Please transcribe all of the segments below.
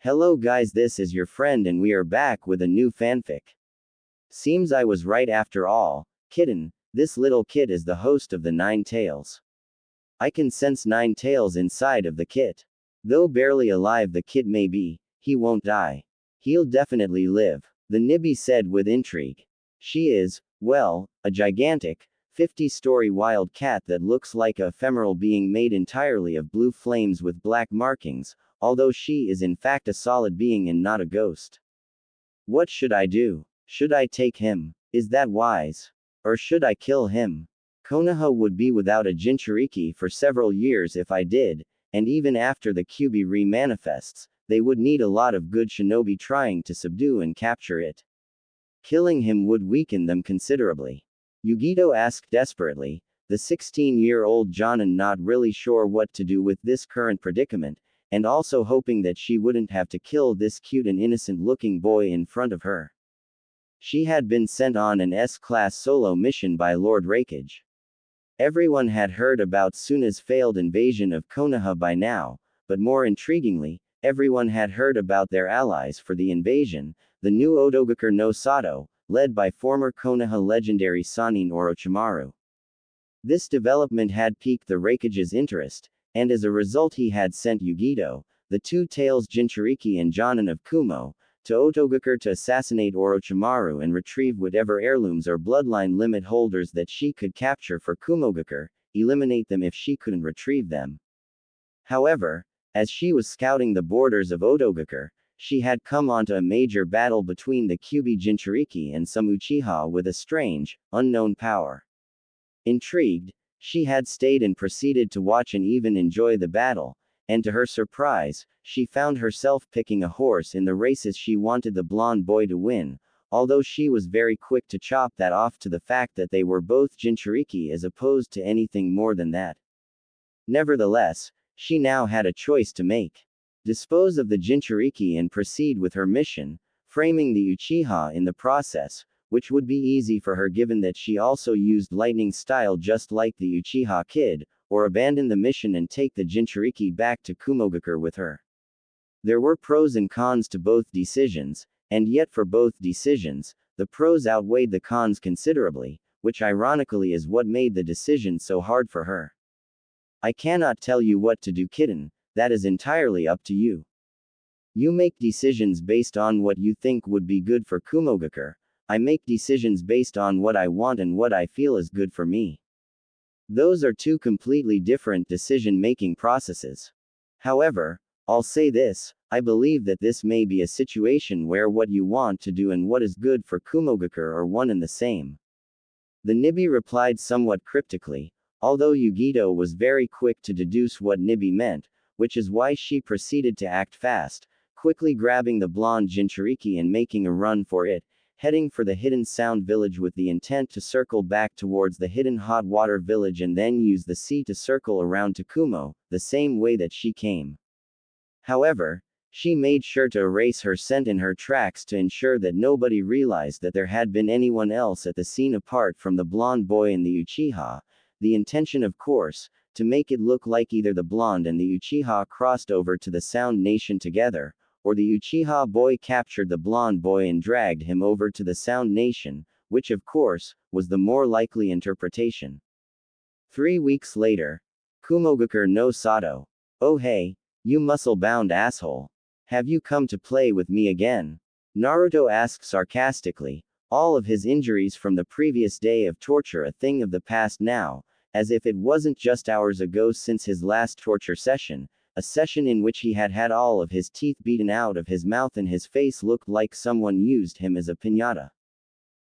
Hello guys, this is your friend and we are back with a new fanfic. Seems I was right after all. Kitten, this little kid is the host of the Nine Tails. I can sense Nine Tails inside of the kit. Though barely alive the kid may be, he won't die. He'll definitely live, the Nibby said with intrigue. She is, well, a gigantic, 50-story wild cat that looks like a ephemeral being made entirely of blue flames with black markings, although she is in fact a solid being and not a ghost. What should I do? Should I take him? Is that wise? Or should I kill him? Konoha would be without a Jinchuriki for several years if I did, and even after the Kyuubi re-manifests, they would need a lot of good shinobi trying to subdue and capture it. Killing him would weaken them considerably. Yugito asked desperately, the 16-year-old Jonin not really sure what to do with this current predicament, and also hoping that she wouldn't have to kill this cute and innocent-looking boy in front of her. She had been sent on an S-class solo mission by Lord Raikage. Everyone had heard about Suna's failed invasion of Konoha by now, but more intriguingly, everyone had heard about their allies for the invasion, the new Otogakur no Sato, led by former Konoha legendary Sannin Orochimaru. This development had piqued the Raikage's interest, and as a result he had sent Yugito, the two Tails Jinchuriki and Jonin of Kumo, to Otogakur to assassinate Orochimaru and retrieve whatever heirlooms or bloodline limit holders that she could capture for Kumogakur, eliminate them if she couldn't retrieve them. However, as she was scouting the borders of Otogakur, she had come onto a major battle between the Kyuubi Jinchuriki and some Uchiha with a strange, unknown power. Intrigued, she had stayed and proceeded to watch and even enjoy the battle, and to her surprise, she found herself picking a horse in the races she wanted the blonde boy to win, although she was very quick to chop that off to the fact that they were both Jinchuriki as opposed to anything more than that. Nevertheless, she now had a choice to make. Dispose of the Jinchuriki and proceed with her mission, framing the Uchiha in the process, which would be easy for her given that she also used lightning style just like the Uchiha kid, or abandon the mission and take the Jinchuriki back to Kumogakur with her. There were pros and cons to both decisions, and yet for both decisions, the pros outweighed the cons considerably, which ironically is what made the decision so hard for her. I cannot tell you what to do, kitten, that is entirely up to you. You make decisions based on what you think would be good for Kumogakur. I make decisions based on what I want and what I feel is good for me. Those are two completely different decision-making processes. However, I'll say this, I believe that this may be a situation where what you want to do and what is good for Kumogakur are one and the same. The Nibby replied somewhat cryptically, although Yugito was very quick to deduce what Nibby meant, which is why she proceeded to act fast, quickly grabbing the blonde Jinchuriki and making a run for it, heading for the hidden sound village with the intent to circle back towards the hidden hot water village and then use the sea to circle around to Kumo, the same way that she came. However, she made sure to erase her scent in her tracks to ensure that nobody realized that there had been anyone else at the scene apart from the blonde boy and the Uchiha, the intention of course, to make it look like either the blonde and the Uchiha crossed over to the Sound Nation together, or the Uchiha boy captured the blonde boy and dragged him over to the Sound Nation, which of course, was the more likely interpretation. 3 weeks later. Kumogakur no Sato. Oh hey, you muscle-bound asshole. Have you come to play with me again? Naruto asked sarcastically, all of his injuries from the previous day of torture a thing of the past now, as if it wasn't just hours ago since his last torture session, a session in which he had had all of his teeth beaten out of his mouth and his face looked like someone used him as a piñata.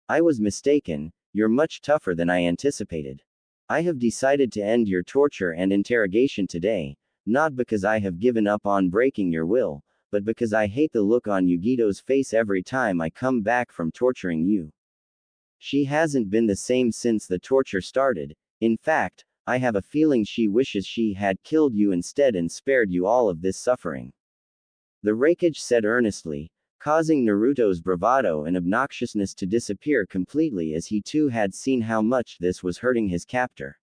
I was mistaken, you're much tougher than I anticipated. I have decided to end your torture and interrogation today, not because I have given up on breaking your will, but because I hate the look on Yugito's face every time I come back from torturing you. She hasn't been the same since the torture started. In fact, I have a feeling she wishes she had killed you instead and spared you all of this suffering. The Raikage said earnestly, causing Naruto's bravado and obnoxiousness to disappear completely as he too had seen how much this was hurting his captor.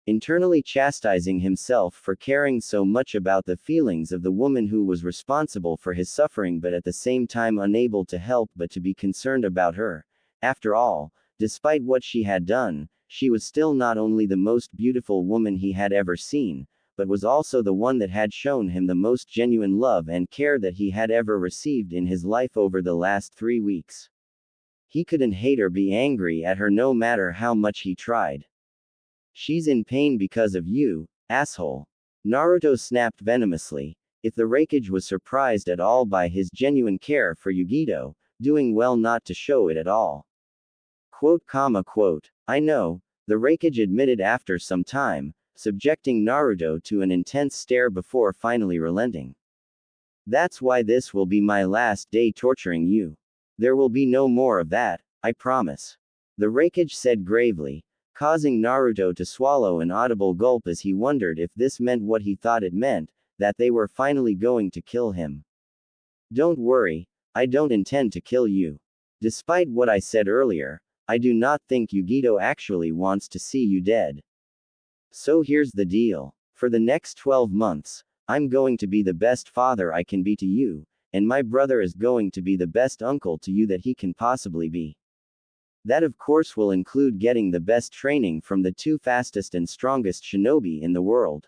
internally chastising himself for caring so much about the feelings of the woman who was responsible for his suffering, but at the same time unable to help but to be concerned about her. After all, despite what she had done, she was still not only the most beautiful woman he had ever seen, but was also the one that had shown him the most genuine love and care that he had ever received in his life over the last 3 weeks. He couldn't hate or be angry at her no matter how much he tried. She's in pain because of you, asshole. Naruto snapped venomously. If the Raikage was surprised at all by his genuine care for Yugito, doing well not to show it at all. Quote, quote. I know, the Raikage admitted after some time, subjecting Naruto to an intense stare before finally relenting. That's why this will be my last day torturing you. There will be no more of that, I promise. The Raikage said gravely, causing Naruto to swallow an audible gulp as he wondered if this meant what he thought it meant, that they were finally going to kill him. Don't worry, I don't intend to kill you. Despite what I said earlier, I do not think Yugito actually wants to see you dead. So here's the deal. For the next 12 months, I'm going to be the best father I can be to you, and my brother is going to be the best uncle to you that he can possibly be. That of course will include getting the best training from the 2 fastest and strongest shinobi in the world.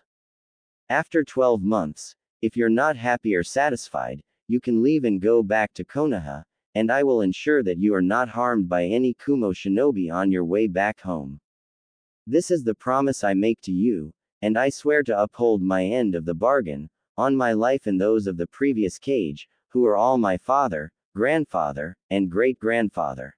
After 12 months, if you're not happy or satisfied, you can leave and go back to Konoha, and I will ensure that you are not harmed by any Kumo shinobi on your way back home. This is the promise I make to you, and I swear to uphold my end of the bargain, on my life and those of the previous Kage, who are all my father, grandfather, and great-grandfather.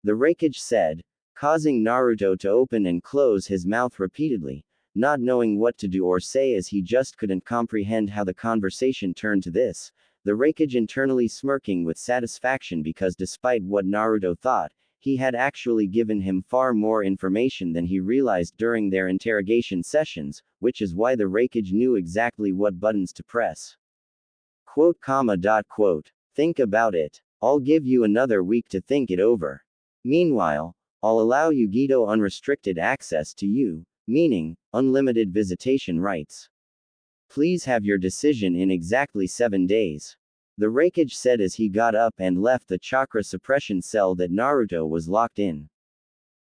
The Raikage said, causing Naruto to open and close his mouth repeatedly, not knowing what to do or say as he just couldn't comprehend how the conversation turned to this, the Raikage internally smirking with satisfaction because despite what Naruto thought, he had actually given him far more information than he realized during their interrogation sessions, which is why the Raikage knew exactly what buttons to press. Quote, quote. Think about it. I'll give you another week to think it over. Meanwhile, I'll allow Yugito unrestricted access to you, meaning, unlimited visitation rights. Please have your decision in exactly 7 days. The Raikage said as he got up and left the chakra suppression cell that Naruto was locked in.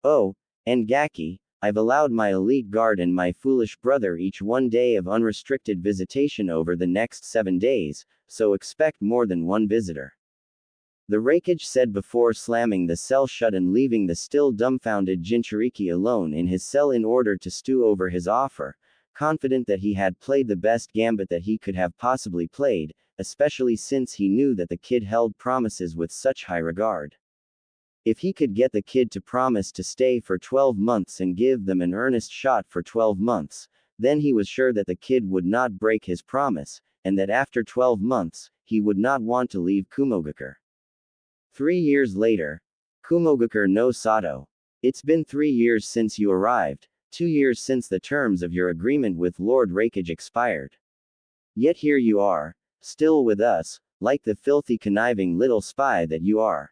Oh, and Gaki, I've allowed my elite guard and my foolish brother each 1 day of unrestricted visitation over the next 7 days, so expect more than 1 visitor. The Raikage said before slamming the cell shut and leaving the still dumbfounded Jinchuriki alone in his cell in order to stew over his offer, confident that he had played the best gambit that he could have possibly played, especially since he knew that the kid held promises with such high regard. If he could get the kid to promise to stay for 12 months and give them an earnest shot for 12 months, then he was sure that the kid would not break his promise, and that after 12 months, he would not want to leave Kumogakure. 3 years later. Kumogakure no Sato. It's been 3 years since you arrived, 2 years since the terms of your agreement with Lord Raikage expired. Yet here you are, still with us, like the filthy conniving little spy that you are.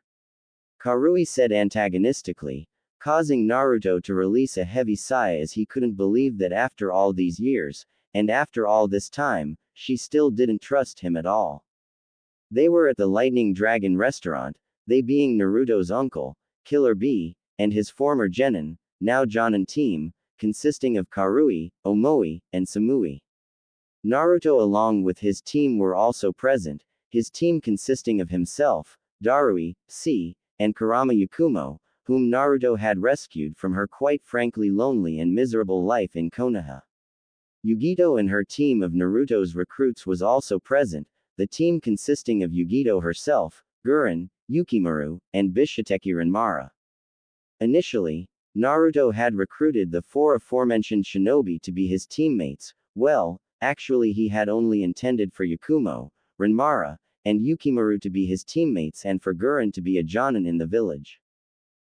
Karui said antagonistically, causing Naruto to release a heavy sigh as he couldn't believe that after all these years, and after all this time, she still didn't trust him at all. They were at the Lightning Dragon restaurant, they being Naruto's uncle, Killer Bee, and his former genin, now Jonin team, consisting of Karui, Omoi, and Samui. Naruto along with his team were also present, his team consisting of himself, Darui, C, and Kurama Yakumo, whom Naruto had rescued from her quite frankly lonely and miserable life in Konoha. Yugito and her team of Naruto's recruits was also present, the team consisting of Yugito herself, Guren, Yukimaru, and Bishiteki Renmara. Initially, Naruto had recruited the 4 aforementioned shinobi to be his teammates. Well, actually he had only intended for Yakumo, Renmara, and Yukimaru to be his teammates and for Guren to be a jonin in the village.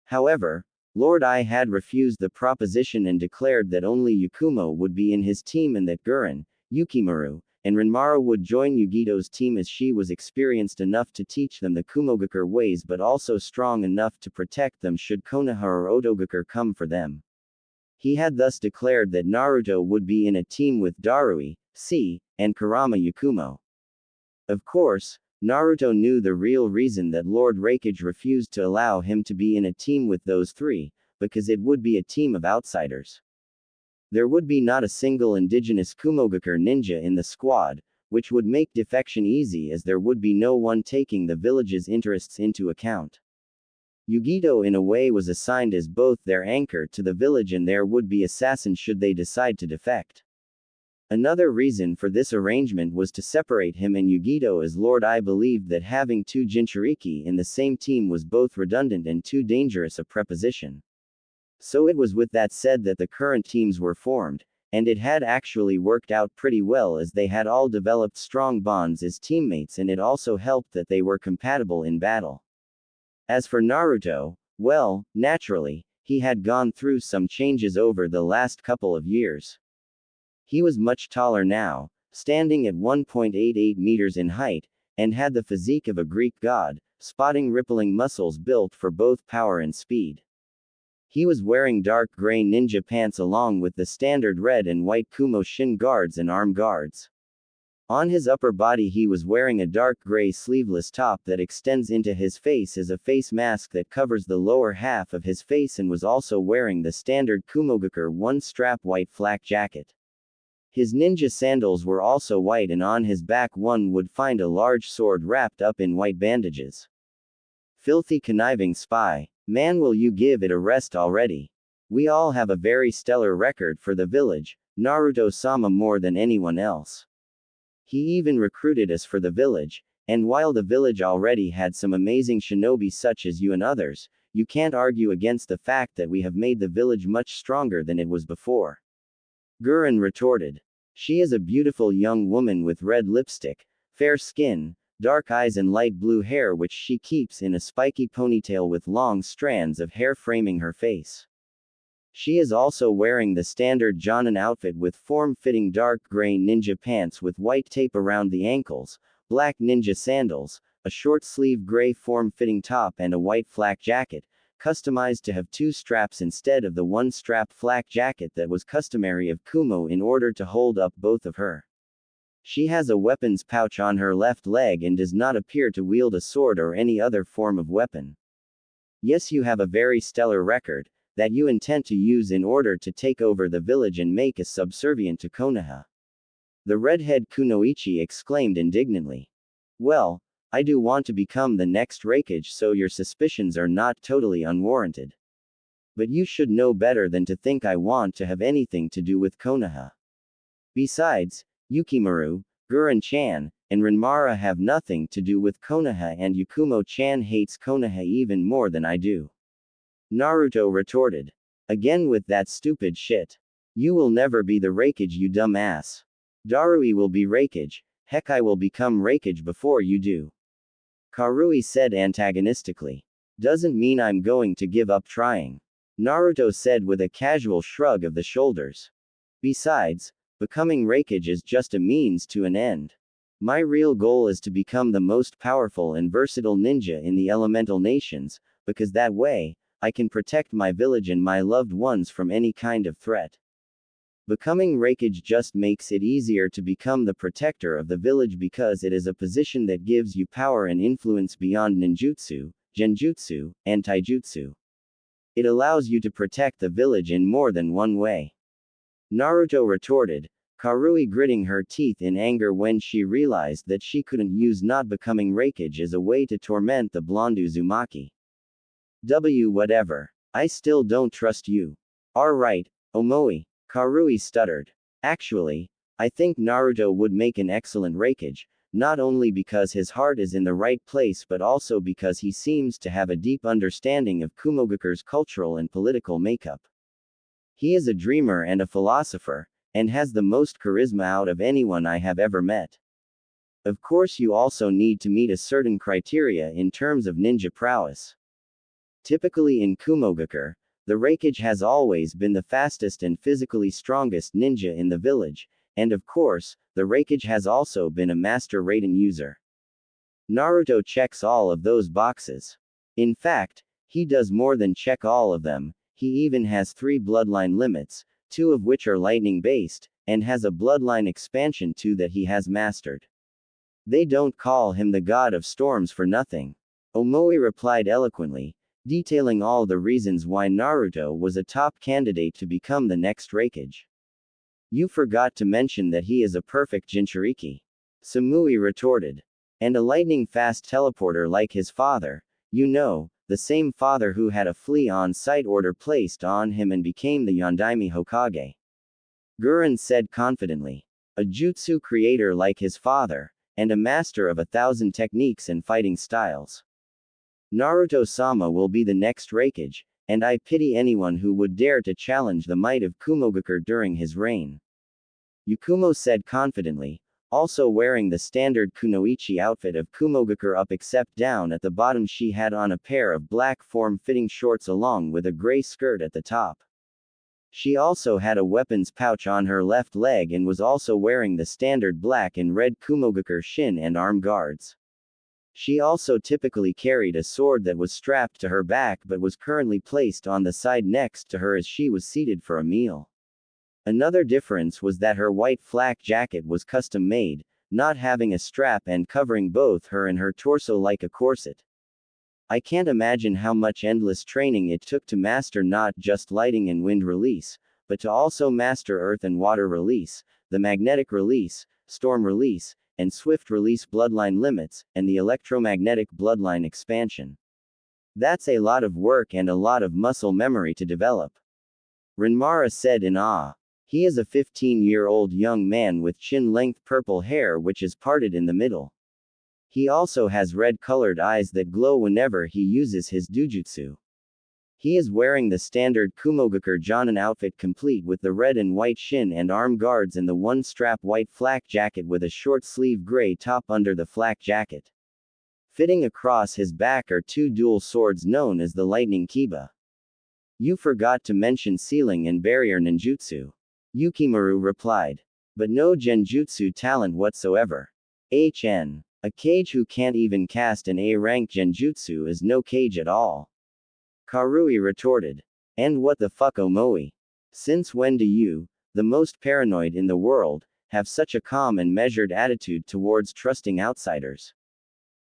However, Lord I had refused the proposition and declared that only Yakumo would be in his team and that Guren, Yukimaru, and Renmara would join Yugito's team as she was experienced enough to teach them the Kumogakure ways but also strong enough to protect them should Konoha or Otogakure come for them. He had thus declared that Naruto would be in a team with Darui, and Kurama Yakumo. Of course, Naruto knew the real reason that Lord Raikage refused to allow him to be in a team with those three, because it would be a team of outsiders. There would be not a single indigenous Kumogakure ninja in the squad, which would make defection easy as there would be no one taking the village's interests into account. Yugito in a way was assigned as both their anchor to the village and their would-be assassin should they decide to defect. Another reason for this arrangement was to separate him and Yugito, as Lord I believed that having two Jinchuriki in the same team was both redundant and too dangerous a preposition. So it was with that said that the current teams were formed, and it had actually worked out pretty well as they had all developed strong bonds as teammates, and it also helped that they were compatible in battle. As for Naruto, well, naturally, he had gone through some changes over the last couple of years. He was much taller now, standing at 1.88 meters in height, and had the physique of a Greek god, spotting rippling muscles built for both power and speed. He was wearing dark gray ninja pants along with the standard red and white Kumo shin guards and arm guards. On his upper body he was wearing a dark gray sleeveless top that extends into his face as a face mask that covers the lower half of his face, and was also wearing the standard Kumogakure one-strap white flak jacket. His ninja sandals were also white, and on his back one would find a large sword wrapped up in white bandages. Filthy conniving spy. Man, will you give it a rest already? We all have a very stellar record for the village, Naruto-sama more than anyone else. He even recruited us for the village, and while the village already had some amazing shinobi such as you and others, you can't argue against the fact that we have made the village much stronger than it was before. Gurren retorted. She is a beautiful young woman with red lipstick, fair skin, dark eyes and light blue hair which she keeps in a spiky ponytail with long strands of hair framing her face. She is also wearing the standard Jonin outfit with form-fitting dark gray ninja pants with white tape around the ankles, black ninja sandals, a short-sleeve gray form-fitting top and a white flak jacket, customized to have two straps instead of the one-strap flak jacket that was customary of Kumo in order to hold up both of her. She has a weapons pouch on her left leg and does not appear to wield a sword or any other form of weapon. Yes, you have a very stellar record, that you intend to use in order to take over the village and make us subservient to Konoha. The redhead Kunoichi exclaimed indignantly. Well, I do want to become the next Raikage, so your suspicions are not totally unwarranted. But you should know better than to think I want to have anything to do with Konoha. Besides, Yukimaru, Gurren-chan, and Renmara have nothing to do with Konoha, and Yakumo-chan hates Konoha even more than I do. Naruto retorted. Again with that stupid shit. You will never be the Raikage, you dumb ass. Darui will be Raikage, heck I will become Raikage before you do. Karui said antagonistically. Doesn't mean I'm going to give up trying. Naruto said with a casual shrug of the shoulders. Besides, becoming Raikage is just a means to an end. My real goal is to become the most powerful and versatile ninja in the elemental nations, because that way, I can protect my village and my loved ones from any kind of threat. Becoming Raikage just makes it easier to become the protector of the village because it is a position that gives you power and influence beyond ninjutsu, genjutsu, and taijutsu. It allows you to protect the village in more than one way. Naruto retorted, Karui gritting her teeth in anger when she realized that she couldn't use not becoming Raikage as a way to torment the blonde Uzumaki. Whatever. I still don't trust you. Alright, Omoi, Karui stuttered. Actually, I think Naruto would make an excellent Raikage, not only because his heart is in the right place but also because he seems to have a deep understanding of Kumogakure's cultural and political makeup. He is a dreamer and a philosopher, and has the most charisma out of anyone I have ever met. Of course, you also need to meet a certain criteria in terms of ninja prowess. Typically in Kumogakure, the Raikage has always been the fastest and physically strongest ninja in the village, and of course, the Raikage has also been a master Raiden user. Naruto checks all of those boxes. In fact, he does more than check all of them, he even has 3 bloodline limits, 2 of which are lightning-based, and has a bloodline expansion too that he has mastered. They don't call him the god of storms for nothing. Omoi replied eloquently, detailing all the reasons why Naruto was a top candidate to become the next Raikage. You forgot to mention that he is a perfect Jinchuriki. Samui retorted. And a lightning-fast teleporter like his father, you know, the same father who had a flea on-site order placed on him and became the Yondaime Hokage. Gurren said confidently. A jutsu creator like his father, and a master of 1,000 techniques and fighting styles. Naruto-sama will be the next Raikage, and I pity anyone who would dare to challenge the might of Kumogakure during his reign. Yakumo said confidently, also wearing the standard kunoichi outfit of Kumogakure up except down at the bottom. She had on a pair of black form-fitting shorts along with a gray skirt at the top. She also had a weapons pouch on her left leg and was also wearing the standard black and red Kumogakure shin and arm guards. She also typically carried a sword that was strapped to her back but was currently placed on the side next to her as she was seated for a meal. Another difference was that her white flak jacket was custom made, not having a strap and covering both her and her torso like a corset. I can't imagine how much endless training it took to master not just lighting and wind release, but to also master earth and water release, the magnetic release, storm release, and swift release bloodline limits, and the electromagnetic bloodline expansion. That's a lot of work and a lot of muscle memory to develop. Renmara said in awe. He is a 15-year-old young man with chin-length purple hair which is parted in the middle. He also has red-colored eyes that glow whenever he uses his dujutsu. He is wearing the standard Kumogakure Jonin outfit complete with the red and white shin and arm guards and the one-strap white flak jacket with a short-sleeve gray top under the flak jacket. Fitting across his back are 2 dual swords known as the Lightning Kiba. You forgot to mention sealing and barrier ninjutsu. Yukimaru replied. But no genjutsu talent whatsoever. HN. A kage who can't even cast an A-rank genjutsu is no kage at all. Karui retorted. And what the fuck, Omoi? Since when do you, the most paranoid in the world, have such a calm and measured attitude towards trusting outsiders?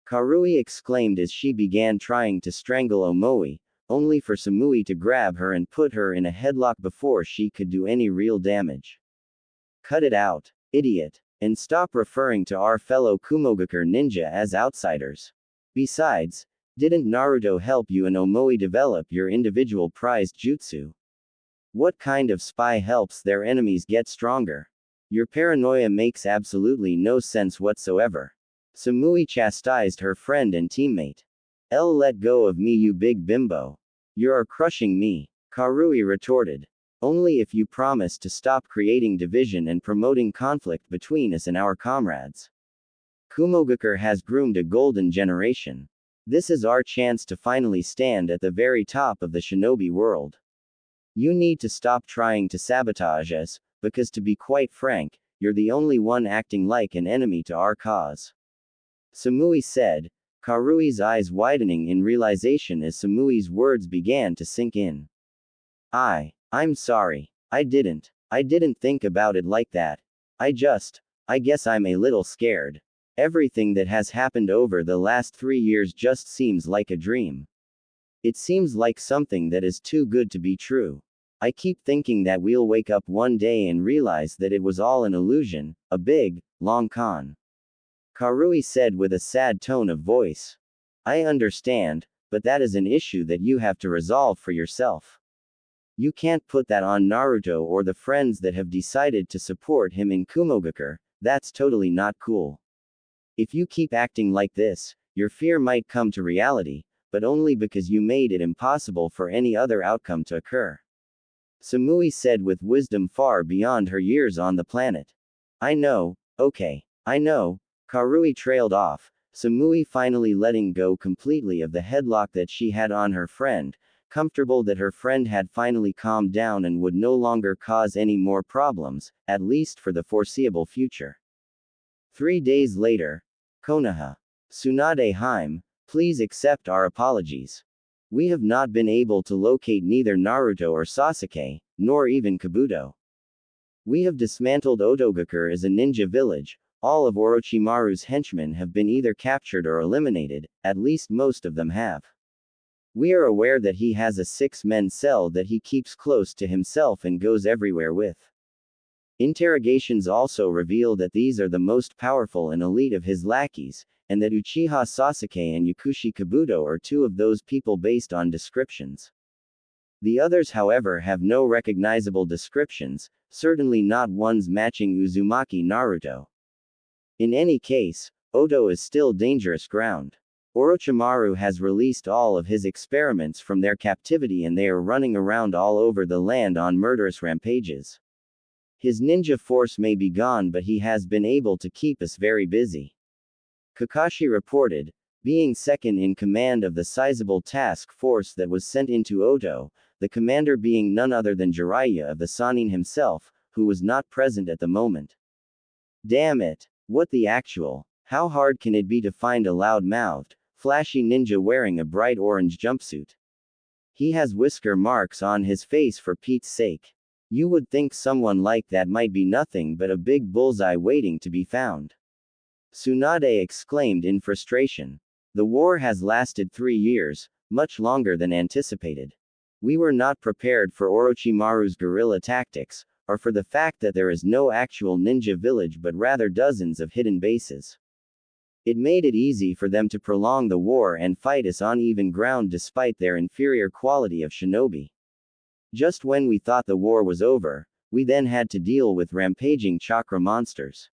Karui exclaimed as she began trying to strangle Omoi, only for Samui to grab her and put her in a headlock before she could do any real damage. Cut it out, idiot, and stop referring to our fellow Kumogakure ninja as outsiders. Besides, didn't Naruto help you and Omoi develop your individual prized jutsu? What kind of spy helps their enemies get stronger? Your paranoia makes absolutely no sense whatsoever. Samui chastised her friend and teammate. Let go of me, you big bimbo. You're crushing me, Karui retorted. Only if you promise to stop creating division and promoting conflict between us and our comrades. Kumogakure has groomed a golden generation. This is our chance to finally stand at the very top of the shinobi world. You need to stop trying to sabotage us, because to be quite frank, you're the only one acting like an enemy to our cause. Samui said, Karui's eyes widening in realization as Samui's words began to sink in. I'm sorry. I didn't think about it like that. I guess I'm a little scared. Everything that has happened over the last 3 years just seems like a dream. It seems like something that is too good to be true. I keep thinking that we'll wake up one day and realize that it was all an illusion, a big, long con. Karui said with a sad tone of voice. I understand, but that is an issue that you have to resolve for yourself. You can't put that on Naruto or the friends that have decided to support him in Kumogakure. That's totally not cool. If you keep acting like this, your fear might come to reality, but only because you made it impossible for any other outcome to occur. Samui said with wisdom far beyond her years on the planet. I know, okay, I know. Karui trailed off, Samui finally letting go completely of the headlock that she had on her friend, comfortable that her friend had finally calmed down and would no longer cause any more problems, at least for the foreseeable future. 3 days later. Konoha. Tsunade Haim, please accept our apologies. We have not been able to locate neither Naruto or Sasuke, nor even Kabuto. We have dismantled Otogakure as a ninja village. All of Orochimaru's henchmen have been either captured or eliminated, at least most of them have. We are aware that he has a 6-man cell that he keeps close to himself and goes everywhere with. Interrogations also reveal that these are the most powerful and elite of his lackeys, and that Uchiha Sasuke and Yakushi Kabuto are two of those people based on descriptions. The others, however, have no recognizable descriptions, certainly not ones matching Uzumaki Naruto. In any case, Oto is still dangerous ground. Orochimaru has released all of his experiments from their captivity and they are running around all over the land on murderous rampages. His ninja force may be gone, but he has been able to keep us very busy. Kakashi reported, being second in command of the sizable task force that was sent into Oto, the commander being none other than Jiraiya of the Sannin himself, who was not present at the moment. Damn it! What the actual? How hard can it be to find a loud-mouthed, flashy ninja wearing a bright orange jumpsuit? He has whisker marks on his face, for Pete's sake. You would think someone like that might be nothing but a big bullseye waiting to be found. Tsunade exclaimed in frustration. The war has lasted 3 years, much longer than anticipated. We were not prepared for Orochimaru's guerrilla tactics, or for the fact that there is no actual ninja village but rather dozens of hidden bases. It made it easy for them to prolong the war and fight us on even ground despite their inferior quality of shinobi. Just when we thought the war was over, we then had to deal with rampaging chakra monsters.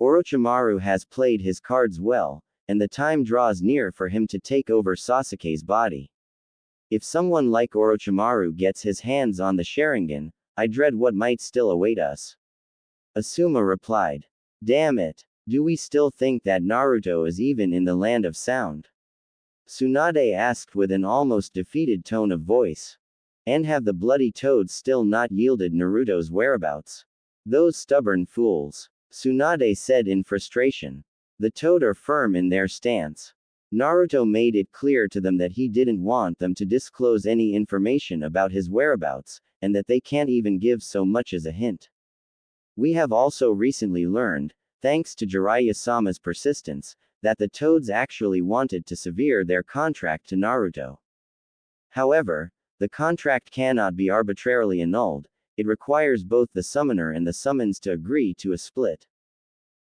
Orochimaru has played his cards well, and the time draws near for him to take over Sasuke's body. If someone like Orochimaru gets his hands on the Sharingan, I dread what might still await us. Asuma replied. Damn it! Do we still think that Naruto is even in the land of sound? Tsunade asked with an almost defeated tone of voice. And have the bloody toads still not yielded Naruto's whereabouts? Those stubborn fools, Tsunade said in frustration. The toad are firm in their stance. Naruto made it clear to them that he didn't want them to disclose any information about his whereabouts, and that they can't even give so much as a hint. We have also recently learned, thanks to Jiraiya-sama's persistence, that the toads actually wanted to sever their contract to Naruto. However, the contract cannot be arbitrarily annulled. It requires both the summoner and the summons to agree to a split.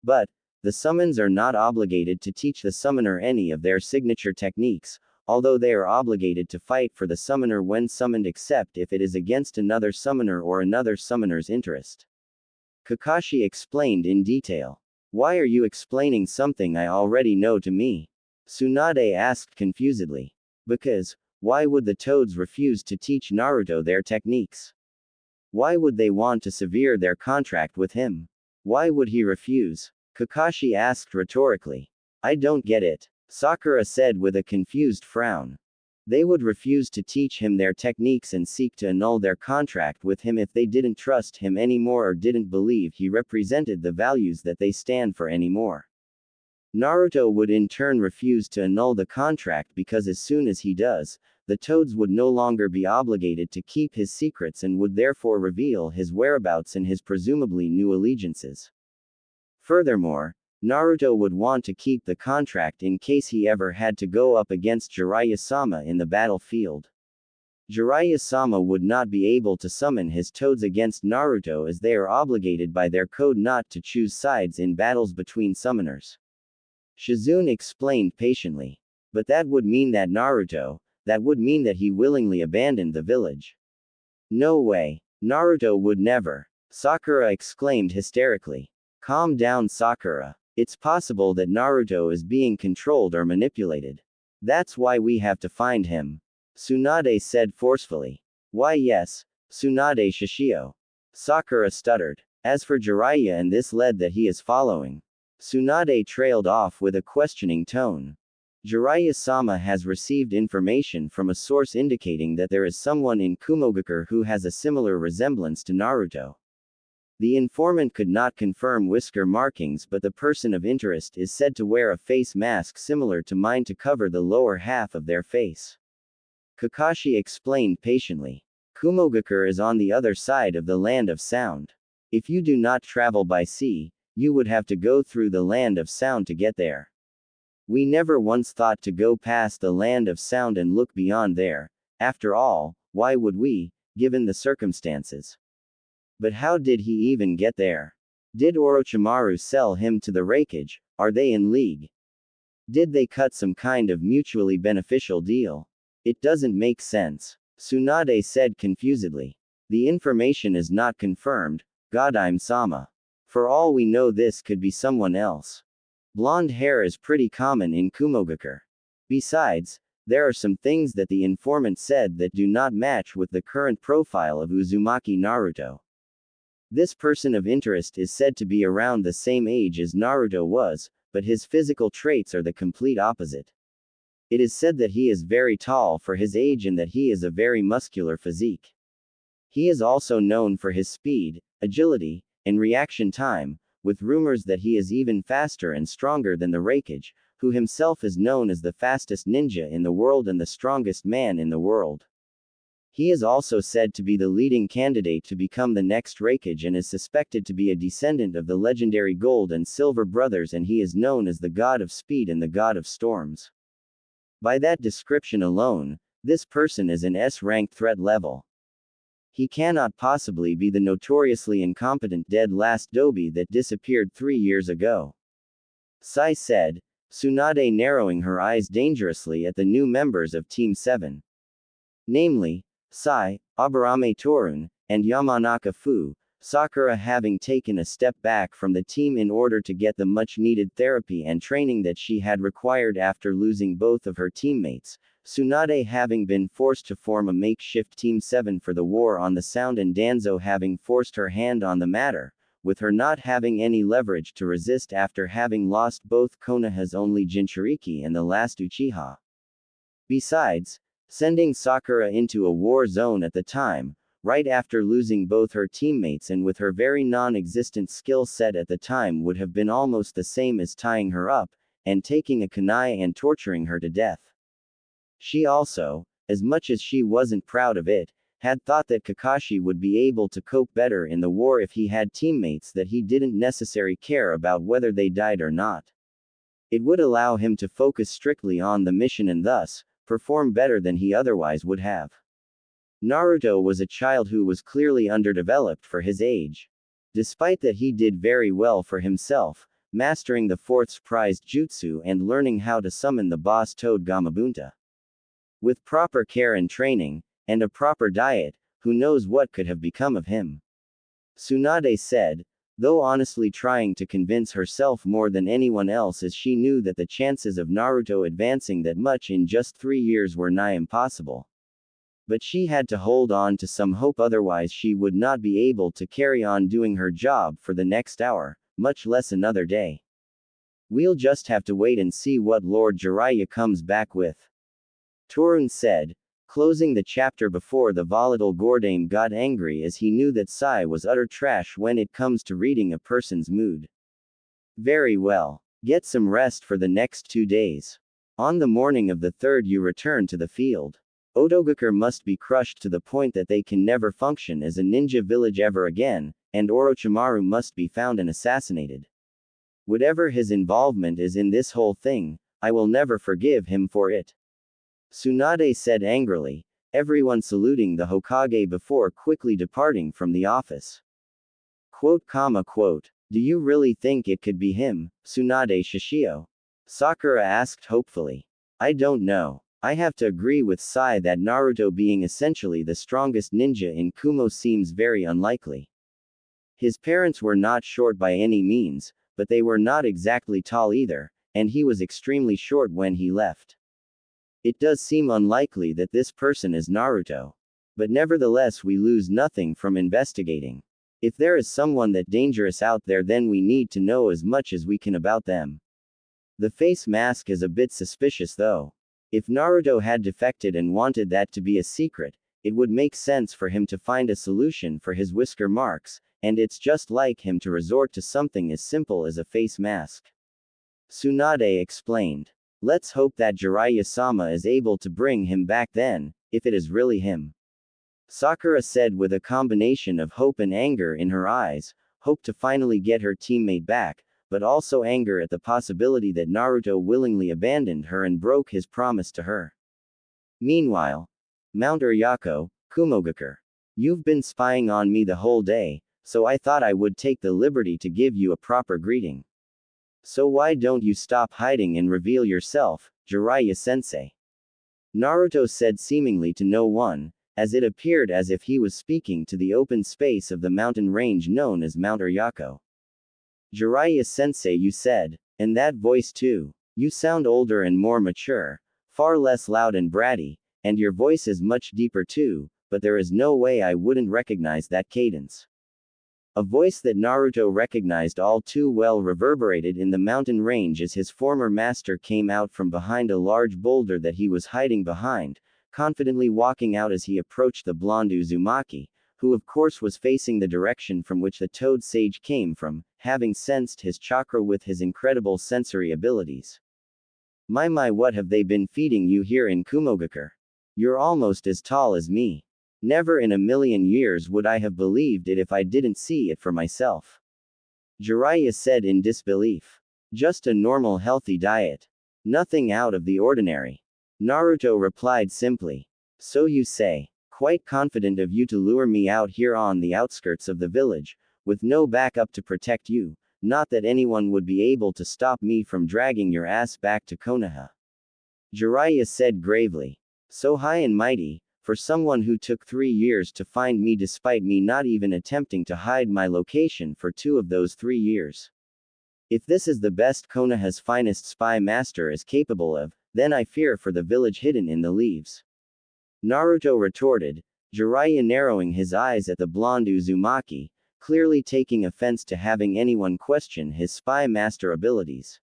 But, the summons are not obligated to teach the summoner any of their signature techniques, although they are obligated to fight for the summoner when summoned except if it is against another summoner or another summoner's interest. Kakashi explained in detail. Why are you explaining something I already know to me? Tsunade asked confusedly. Because, why would the toads refuse to teach Naruto their techniques? Why would they want to sever their contract with him? Why would he refuse? Kakashi asked rhetorically. I don't get it, Sakura said with a confused frown. They would refuse to teach him their techniques and seek to annul their contract with him if they didn't trust him anymore or didn't believe he represented the values that they stand for anymore. Naruto would in turn refuse to annul the contract because as soon as he does, the toads would no longer be obligated to keep his secrets and would therefore reveal his whereabouts and his presumably new allegiances. Furthermore, Naruto would want to keep the contract in case he ever had to go up against Jiraiya-sama in the battlefield. Jiraiya-sama would not be able to summon his toads against Naruto as they are obligated by their code not to choose sides in battles between summoners. Shizune explained patiently. But that would mean that that would mean that he willingly abandoned the village. No way. Naruto would never. Sakura exclaimed hysterically. Calm down, Sakura. It's possible that Naruto is being controlled or manipulated. That's why we have to find him. Tsunade said forcefully. Why yes, Tsunade Shishio. Sakura stuttered. As for Jiraiya and this lead that he is following. Tsunade trailed off with a questioning tone. Jiraiya-sama has received information from a source indicating that there is someone in Kumogakure who has a similar resemblance to Naruto. The informant could not confirm whisker markings, but the person of interest is said to wear a face mask similar to mine to cover the lower half of their face. Kakashi explained patiently. Kumogakure is on the other side of the land of sound. If you do not travel by sea, you would have to go through the land of sound to get there. We never once thought to go past the land of sound and look beyond there. After all, why would we, given the circumstances? But how did he even get there? Did Orochimaru sell him to the Raikage? Are they in league? Did they cut some kind of mutually beneficial deal? It doesn't make sense. Tsunade said confusedly. The information is not confirmed, Godime-sama. For all we know, this could be someone else. Blonde hair is pretty common in Kumogakure. Besides, there are some things that the informant said that do not match with the current profile of Uzumaki Naruto. This person of interest is said to be around the same age as Naruto was, but his physical traits are the complete opposite. It is said that he is very tall for his age and that he is a very muscular physique. He is also known for his speed, agility, and reaction time, with rumors that he is even faster and stronger than the Raikage, who himself is known as the fastest ninja in the world and the strongest man in the world. He is also said to be the leading candidate to become the next Raikage and is suspected to be a descendant of the legendary Gold and Silver brothers, and he is known as the God of Speed and the God of Storms. By that description alone, this person is an S-rank threat level. He cannot possibly be the notoriously incompetent dead last Dobi that disappeared 3 years ago. Sai said, Tsunade narrowing her eyes dangerously at the new members of Team 7. Namely, Sai, Aburame Torun, and Yamanaka Fu, Sakura having taken a step back from the team in order to get the much-needed therapy and training that she had required after losing both of her teammates, Tsunade having been forced to form a makeshift Team 7 for the war on the Sound, and Danzo having forced her hand on the matter, with her not having any leverage to resist after having lost both Konoha's only Jinchuriki and the last Uchiha. Besides, sending Sakura into a war zone at the time, right after losing both her teammates and with her very non-existent skill set at the time, would have been almost the same as tying her up, and taking a kunai and torturing her to death. She also, as much as she wasn't proud of it, had thought that Kakashi would be able to cope better in the war if he had teammates that he didn't necessarily care about whether they died or not. It would allow him to focus strictly on the mission and thus, perform better than he otherwise would have. Naruto was a child who was clearly underdeveloped for his age. Despite that, he did very well for himself, mastering the 4th prized jutsu and learning how to summon the boss toad Gamabunta. With proper care and training, and a proper diet, who knows what could have become of him. Tsunade said, though honestly trying to convince herself more than anyone else, as she knew that the chances of Naruto advancing that much in just 3 years were nigh impossible. But she had to hold on to some hope, otherwise she would not be able to carry on doing her job for the next hour, much less another day. We'll just have to wait and see what Lord Jiraiya comes back with. Torun said, closing the chapter before the volatile Gordame got angry, as he knew that Sai was utter trash when it comes to reading a person's mood. Very well. Get some rest for the next 2 days. On the morning of the 3rd you return to the field. Otogakure must be crushed to the point that they can never function as a ninja village ever again, and Orochimaru must be found and assassinated. Whatever his involvement is in this whole thing, I will never forgive him for it. Tsunade said angrily, everyone saluting the Hokage before quickly departing from the office. Quote, do you really think it could be him, Tsunade Shishio? Sakura asked hopefully. I don't know. I have to agree with Sai that Naruto being essentially the strongest ninja in Kumo seems very unlikely. His parents were not short by any means, but they were not exactly tall either, and he was extremely short when he left. It does seem unlikely that this person is Naruto. But nevertheless, we lose nothing from investigating. If there is someone that dangerous out there, then we need to know as much as we can about them. The face mask is a bit suspicious though. If Naruto had defected and wanted that to be a secret, it would make sense for him to find a solution for his whisker marks, and it's just like him to resort to something as simple as a face mask. Tsunade explained. Let's hope that Jiraiya-sama is able to bring him back then. if it is really him. Sakura said with a combination of hope and anger in her eyes, hope to finally get her teammate back, but also anger at the possibility that Naruto willingly abandoned her and broke his promise to her. Meanwhile, Mount Uryako, Kumogakure. You've been spying on me the whole day, so I thought I would take the liberty to give you a proper greeting. So why don't you stop hiding and reveal yourself, Jiraiya-sensei? Naruto said seemingly to no one, as it appeared as if he was speaking to the open space of the mountain range known as Mount Uryako. Jiraiya-sensei, you said, and that voice too. You sound older and more mature, far less loud and bratty, and your voice is much deeper too, but there is no way I wouldn't recognize that cadence. A voice that Naruto recognized all too well reverberated in the mountain range as his former master came out from behind a large boulder that he was hiding behind, confidently walking out as he approached the blonde Uzumaki, who of course was facing the direction from which the Toad Sage came from, having sensed his chakra with his incredible sensory abilities. My, what have they been feeding you here in Kumogakure? You're almost as tall as me. Never in a million years would I have believed it if I didn't see it for myself. Jiraiya said in disbelief. Just a normal healthy diet. Nothing out of the ordinary. Naruto replied simply. So you say. Quite confident of you to lure me out here on the outskirts of the village, with no backup to protect you, not that anyone would be able to stop me from dragging your ass back to Konoha. Jiraiya said gravely. So high and mighty, for someone who took 3 years to find me despite me not even attempting to hide my location for 2 of those 3 years. If this is the best Konoha's finest spy master is capable of, then I fear for the village hidden in the leaves. Naruto retorted, Jiraiya narrowing his eyes at the blonde Uzumaki, clearly taking offense to having anyone question his spy master abilities.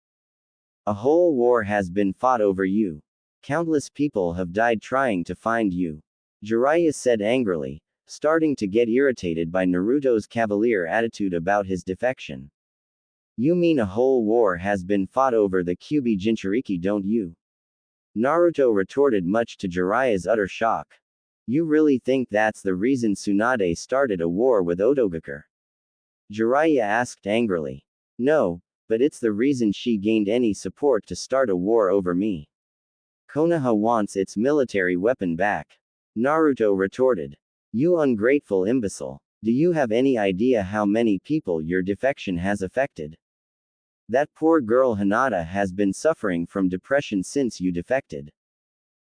A whole war has been fought over you. Countless people have died trying to find you. Jiraiya said angrily, starting to get irritated by Naruto's cavalier attitude about his defection. You mean a whole war has been fought over the Kyuubi Jinchuriki, don't you? Naruto retorted, much to Jiraiya's utter shock. You really think that's the reason Tsunade started a war with Otogakure? Jiraiya asked angrily. No, but it's the reason she gained any support to start a war over me. Konoha wants its military weapon back. Naruto retorted. You ungrateful imbecile. Do you have any idea how many people your defection has affected? That poor girl Hinata has been suffering from depression since you defected.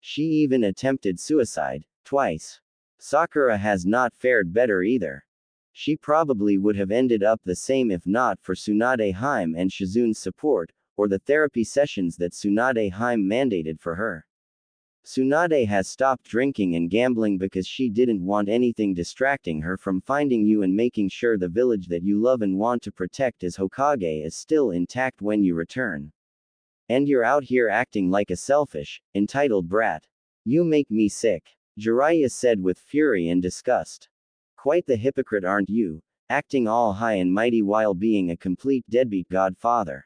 She even attempted suicide, twice. Sakura has not fared better either. She probably would have ended up the same if not for Tsunade Hime and Shizune's support, or the therapy sessions that Tsunade Hime mandated for her. Tsunade has stopped drinking and gambling because she didn't want anything distracting her from finding you and making sure the village that you love and want to protect as Hokage is still intact when you return. And you're out here acting like a selfish, entitled brat. You make me sick. Jiraiya said with fury and disgust. Quite the hypocrite, aren't you, acting all high and mighty while being a complete deadbeat godfather.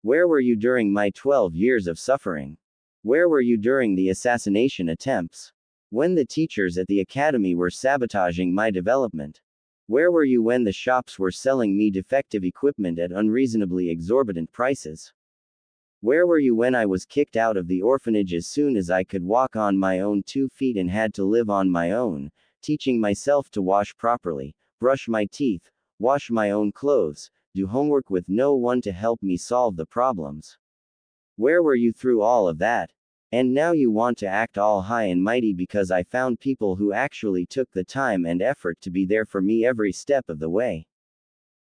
Where were you during my 12 years of suffering? Where were you during the assassination attempts? When the teachers at the academy were sabotaging my development? Where were you when the shops were selling me defective equipment at unreasonably exorbitant prices? Where were you when I was kicked out of the orphanage as soon as I could walk on my own 2 feet and had to live on my own, teaching myself to wash properly, brush my teeth, wash my own clothes, do homework with no one to help me solve the problems? Where were you through all of that? And now you want to act all high and mighty because I found people who actually took the time and effort to be there for me every step of the way.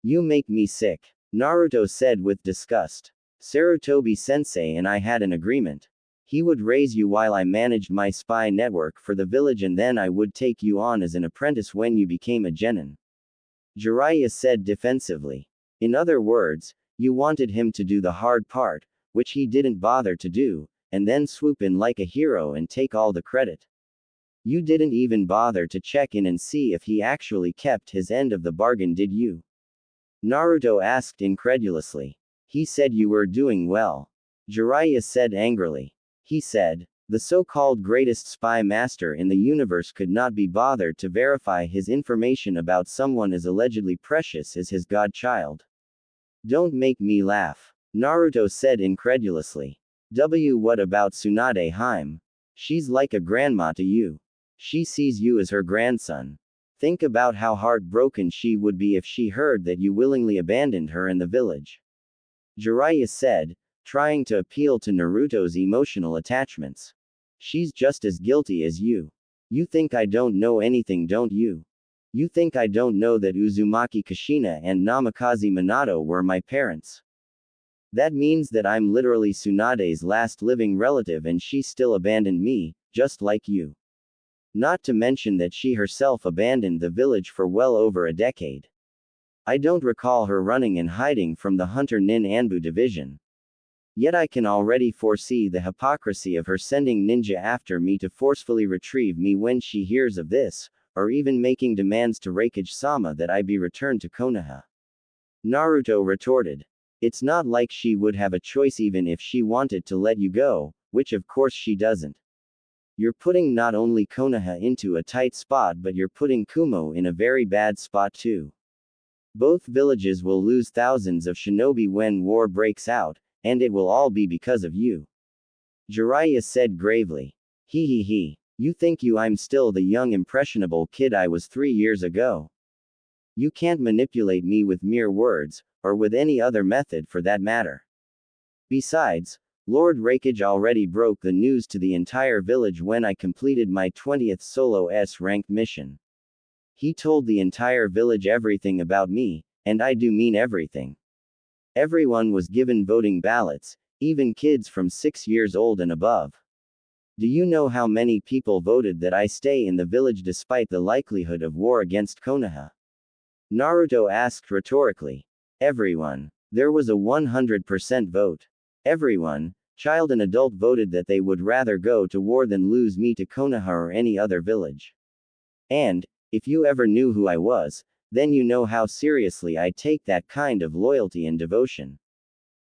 You make me sick. Naruto said with disgust. Sarutobi-sensei and I had an agreement. He would raise you while I managed my spy network for the village, and then I would take you on as an apprentice when you became a genin. Jiraiya said defensively. In other words, you wanted him to do the hard part, which he didn't bother to do, and then swoop in like a hero and take all the credit. You didn't even bother to check in and see if he actually kept his end of the bargain, did you? Naruto asked incredulously. He said you were doing well. Jiraiya said angrily. He said, The so-called greatest spy master in the universe could not be bothered to verify his information about someone as allegedly precious as his godchild. Don't make me laugh, Naruto said incredulously. What about Tsunade Hime? She's like a grandma to you. She sees you as her grandson. Think about how heartbroken she would be if she heard that you willingly abandoned her in the village. Jiraiya said, trying to appeal to Naruto's emotional attachments. She's just as guilty as you. You think I don't know anything, don't you? You think I don't know that Uzumaki Kushina and Namikaze Minato were my parents? That means that I'm literally Tsunade's last living relative and she still abandoned me, just like you. Not to mention that she herself abandoned the village for well over a decade. I don't recall her running and hiding from the Hunter Nin Anbu division. Yet I can already foresee the hypocrisy of her sending ninja after me to forcefully retrieve me when she hears of this, or even making demands to Raikage-sama that I be returned to Konoha. Naruto retorted. It's not like she would have a choice even if she wanted to let you go, which of course she doesn't. You're putting not only Konoha into a tight spot but you're putting Kumo in a very bad spot too. Both villages will lose thousands of shinobi when war breaks out, and it will all be because of you. Jiraiya said gravely. He. You think I'm still the young impressionable kid I was 3 years ago. You can't manipulate me with mere words, or with any other method for that matter. Besides, Lord Raikage already broke the news to the entire village when I completed my 20th solo S-ranked mission. He told the entire village everything about me, and I do mean everything. Everyone was given voting ballots, even kids from 6 years old and above. Do you know how many people voted that I stay in the village despite the likelihood of war against Konoha? Naruto asked rhetorically. Everyone. There was a 100% vote. Everyone, child and adult, voted that they would rather go to war than lose me to Konoha or any other village. And, if you ever knew who I was, then you know how seriously I take that kind of loyalty and devotion.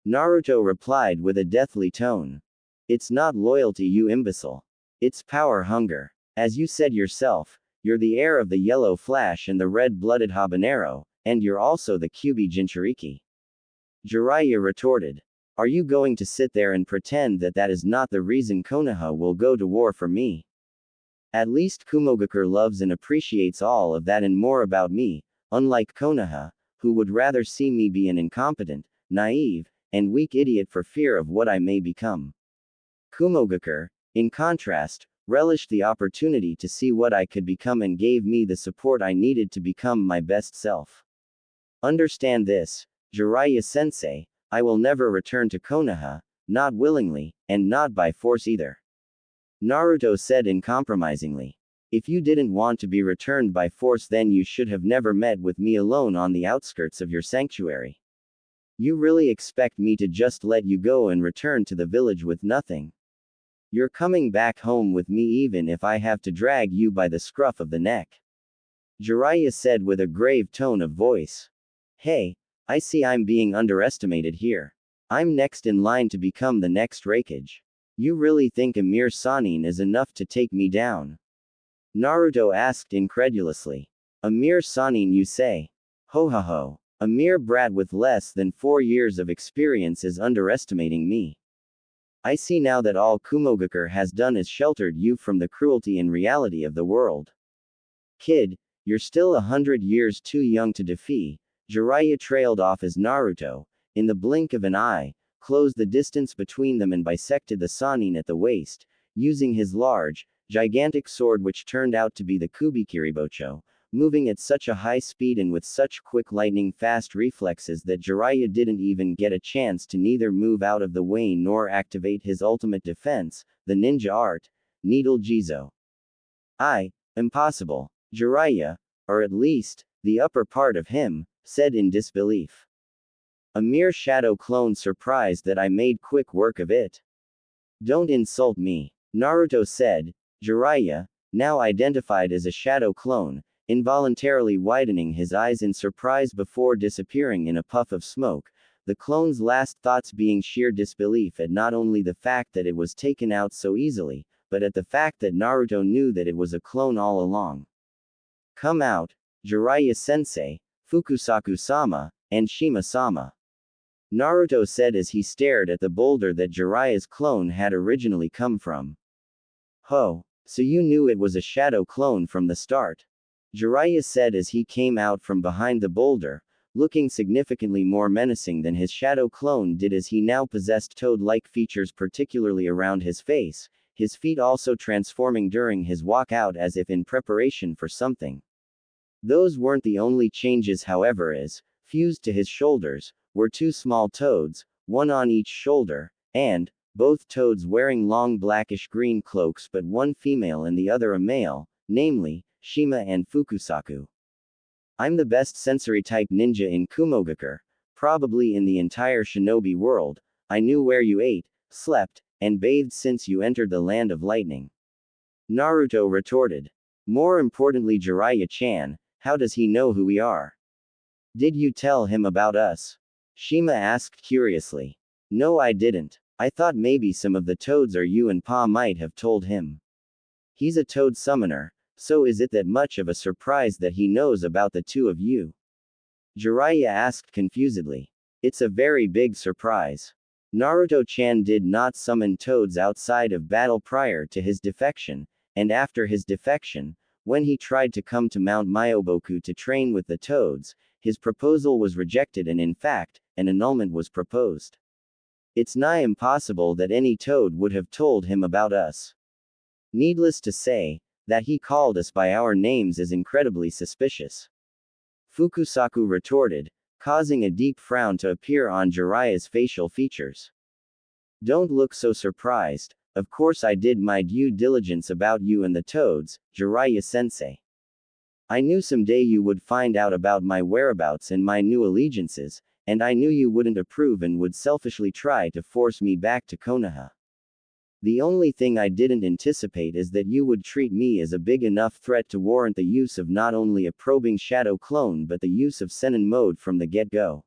Naruto replied with a deathly tone. It's not loyalty, you imbecile. It's power hunger. As you said yourself, you're the heir of the Yellow Flash and the Red-Blooded Habanero, and you're also the Kyuubi Jinchuriki. Jiraiya retorted. Are you going to sit there and pretend that that is not the reason Konoha will go to war for me? At least Kumogakure loves and appreciates all of that and more about me, unlike Konoha, who would rather see me be an incompetent, naive, and weak idiot for fear of what I may become. Kumogakure, in contrast, relished the opportunity to see what I could become and gave me the support I needed to become my best self. Understand this, Jiraiya-sensei, I will never return to Konoha, not willingly, and not by force either. Naruto said uncompromisingly. If you didn't want to be returned by force, then you should have never met with me alone on the outskirts of your sanctuary. You really expect me to just let you go and return to the village with nothing? You're coming back home with me even if I have to drag you by the scruff of the neck. Jiraiya said with a grave tone of voice. Hey, I see I'm being underestimated here. I'm next in line to become the next Raikage. You really think a mere Sannin is enough to take me down? Naruto asked incredulously. A mere Sannin, you say? Ho ho ho. A mere brat with less than 4 years of experience is underestimating me. I see now that all Kumogakure has done is sheltered you from the cruelty and reality of the world. Kid, you're still 100 years too young to defeat. Jiraiya trailed off as Naruto, in the blink of an eye, closed the distance between them and bisected the Sannin at the waist, using his large, gigantic sword which turned out to be the Kubikiribocho, moving at such a high speed and with such quick lightning-fast reflexes that Jiraiya didn't even get a chance to neither move out of the way nor activate his ultimate defense, the ninja art, Needle Jizo. Impossible. Jiraiya, or at least, the upper part of him, said in disbelief. A mere shadow clone, surprised that I made quick work of it. Don't insult me, Naruto said. Jiraiya, now identified as a shadow clone, involuntarily widening his eyes in surprise before disappearing in a puff of smoke, the clone's last thoughts being sheer disbelief at not only the fact that it was taken out so easily, but at the fact that Naruto knew that it was a clone all along. Come out, Jiraiya-sensei, Fukusaku-sama, and Shima-sama. Naruto said as he stared at the boulder that Jiraiya's clone had originally come from. Ho, so you knew it was a shadow clone from the start? Jiraiya said as he came out from behind the boulder, looking significantly more menacing than his shadow clone did as he now possessed toad-like features particularly around his face, his feet also transforming during his walk out as if in preparation for something. Those weren't the only changes however as, fused to his shoulders, were two small toads, one on each shoulder, and, both toads wearing long blackish-green cloaks but one female and the other a male, namely, Shima and Fukusaku. I'm the best sensory-type ninja in Kumogakure, probably in the entire shinobi world. I knew where you ate, slept, and bathed since you entered the land of lightning. Naruto retorted. More importantly Jiraiya-chan, how does he know who we are? Did you tell him about us? Shima asked curiously. No I didn't. I thought maybe some of the toads or you and Pa might have told him. He's a toad summoner, so is it that much of a surprise that he knows about the two of you? Jiraiya asked confusedly. It's a very big surprise. Naruto-chan did not summon toads outside of battle prior to his defection, and after his defection, when he tried to come to Mount Myoboku to train with the toads, his proposal was rejected and in fact, an annulment was proposed. It's nigh impossible that any toad would have told him about us. Needless to say, that he called us by our names is incredibly suspicious. Fukusaku retorted, causing a deep frown to appear on Jiraiya's facial features. Don't look so surprised, of course I did my due diligence about you and the toads, Jiraiya-sensei. I knew someday you would find out about my whereabouts and my new allegiances, and I knew you wouldn't approve and would selfishly try to force me back to Konoha. The only thing I didn't anticipate is that you would treat me as a big enough threat to warrant the use of not only a probing shadow clone but the use of Sennin mode from the get-go.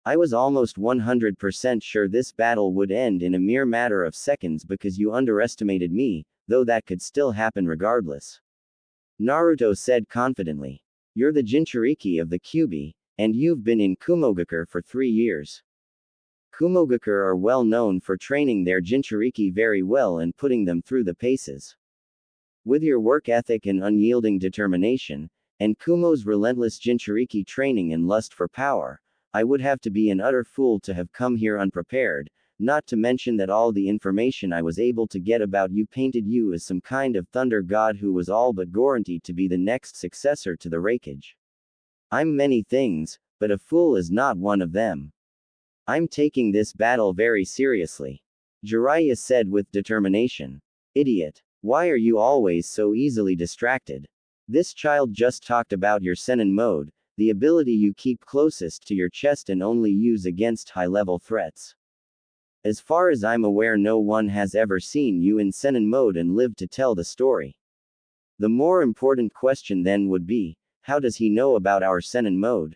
I was almost 100% sure this battle would end in a mere matter of seconds because you underestimated me, though that could still happen regardless. Naruto said confidently. You're the Jinchuriki of the Kyuubi, and you've been in Kumogakure for 3 years. Kumogakure are well known for training their Jinchuriki very well and putting them through the paces. With your work ethic and unyielding determination, and Kumo's relentless Jinchuriki training and lust for power, I would have to be an utter fool to have come here unprepared, not to mention that all the information I was able to get about you painted you as some kind of thunder god who was all but guaranteed to be the next successor to the Raikage. I'm many things, but a fool is not one of them. I'm taking this battle very seriously. Jiraiya said with determination. Idiot. Why are you always so easily distracted? This child just talked about your Sennin mode, the ability you keep closest to your chest and only use against high-level threats. As far as I'm aware no one has ever seen you in Sennin mode and lived to tell the story. The more important question then would be, how does he know about our Sennin mode?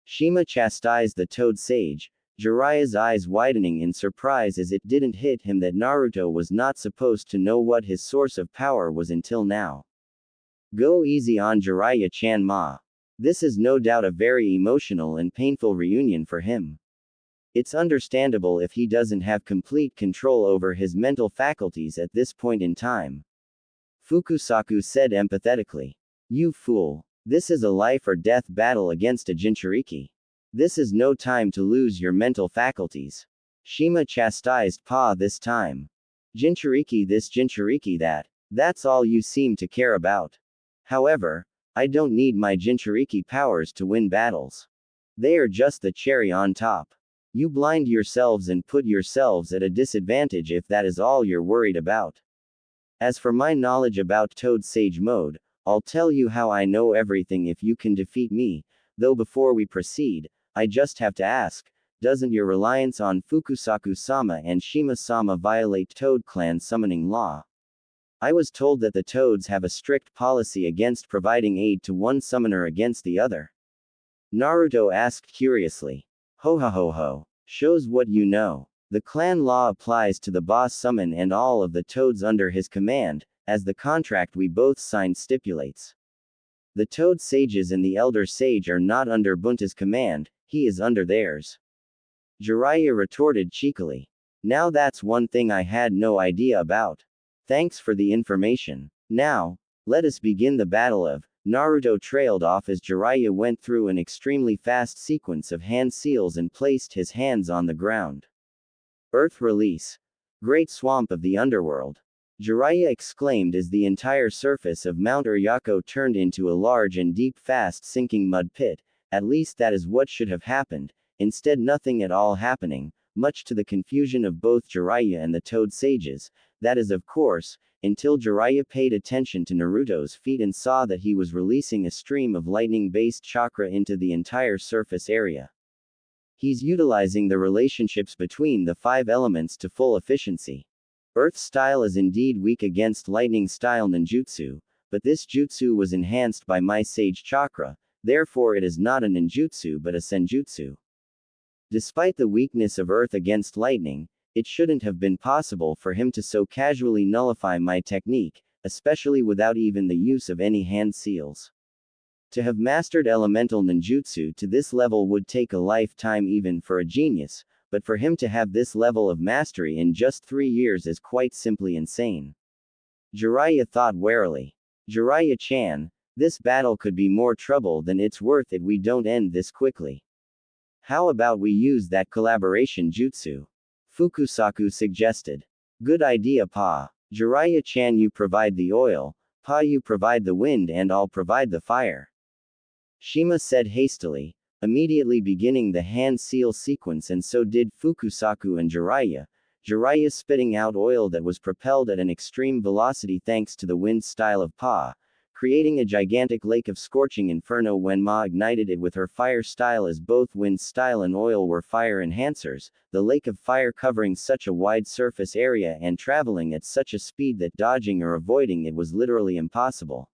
Shima chastised the toad sage, Jiraiya's eyes widening in surprise as it didn't hit him that Naruto was not supposed to know what his source of power was until now. Go easy on Jiraiya-chan ma. This is no doubt a very emotional and painful reunion for him. It's understandable if he doesn't have complete control over his mental faculties at this point in time. Fukusaku said empathetically. You fool. This is a life or death battle against a Jinchuriki. This is no time to lose your mental faculties. Shima chastised Pa this time. Jinchuriki this Jinchuriki that. That's all you seem to care about. However, I don't need my Jinchuriki powers to win battles. They are just the cherry on top. You blind yourselves and put yourselves at a disadvantage if that is all you're worried about. As for my knowledge about Toad Sage mode, I'll tell you how I know everything if you can defeat me, though before we proceed, I just have to ask, doesn't your reliance on Fukusaku-sama and Shima-sama violate Toad Clan summoning law? I was told that the Toads have a strict policy against providing aid to one summoner against the other. Naruto asked curiously. Ho ho ho ho. Shows what you know. The clan law applies to the boss summon and all of the toads under his command, as the contract we both signed stipulates. The toad sages and the elder sage are not under Bunta's command, he is under theirs. Jiraiya retorted cheekily. Now that's one thing I had no idea about. Thanks for the information. Now, let us begin the battle of. Naruto trailed off as Jiraiya went through an extremely fast sequence of hand seals and placed his hands on the ground. Earth release. Great swamp of the underworld. Jiraiya exclaimed as the entire surface of Mount Uryako turned into a large and deep fast-sinking mud pit. At least that is what should have happened. Instead, nothing at all happening, much to the confusion of both Jiraiya and the Toad Sages. That is, of course, until Jiraiya paid attention to Naruto's feet and saw that he was releasing a stream of lightning-based chakra into the entire surface area. He's utilizing the relationships between the 5 elements to full efficiency. Earth style is indeed weak against lightning style ninjutsu, but this jutsu was enhanced by my sage chakra, therefore it is not a ninjutsu but a senjutsu. Despite the weakness of earth against lightning, it shouldn't have been possible for him to so casually nullify my technique, especially without even the use of any hand seals. To have mastered elemental ninjutsu to this level would take a lifetime even for a genius, but for him to have this level of mastery in just 3 years is quite simply insane. Jiraiya thought warily. Jiraiya-chan, this battle could be more trouble than it's worth if we don't end this quickly. How about we use that collaboration jutsu? Fukusaku suggested. Good idea, Pa. Jiraiya-chan, you provide the oil, Pa you provide the wind and I'll provide the fire. Shima said hastily, immediately beginning the hand seal sequence, and so did Fukusaku and Jiraiya. Jiraiya spitting out oil that was propelled at an extreme velocity thanks to the wind style of Pa, creating a gigantic lake of scorching inferno when Ma ignited it with her fire style, as both wind style and oil were fire enhancers, the lake of fire covering such a wide surface area and traveling at such a speed that dodging or avoiding it was literally impossible.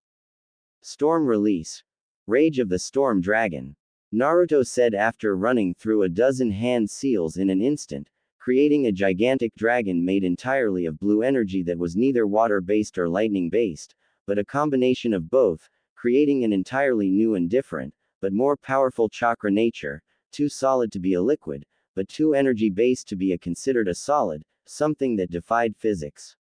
Storm release. Rage of the Storm Dragon. Naruto said after running through a dozen hand seals in an instant, creating a gigantic dragon made entirely of blue energy that was neither water-based or lightning-based, but a combination of both, creating an entirely new and different, but more powerful chakra nature, too solid to be a liquid, but too energy-based to be considered a solid, something that defied physics.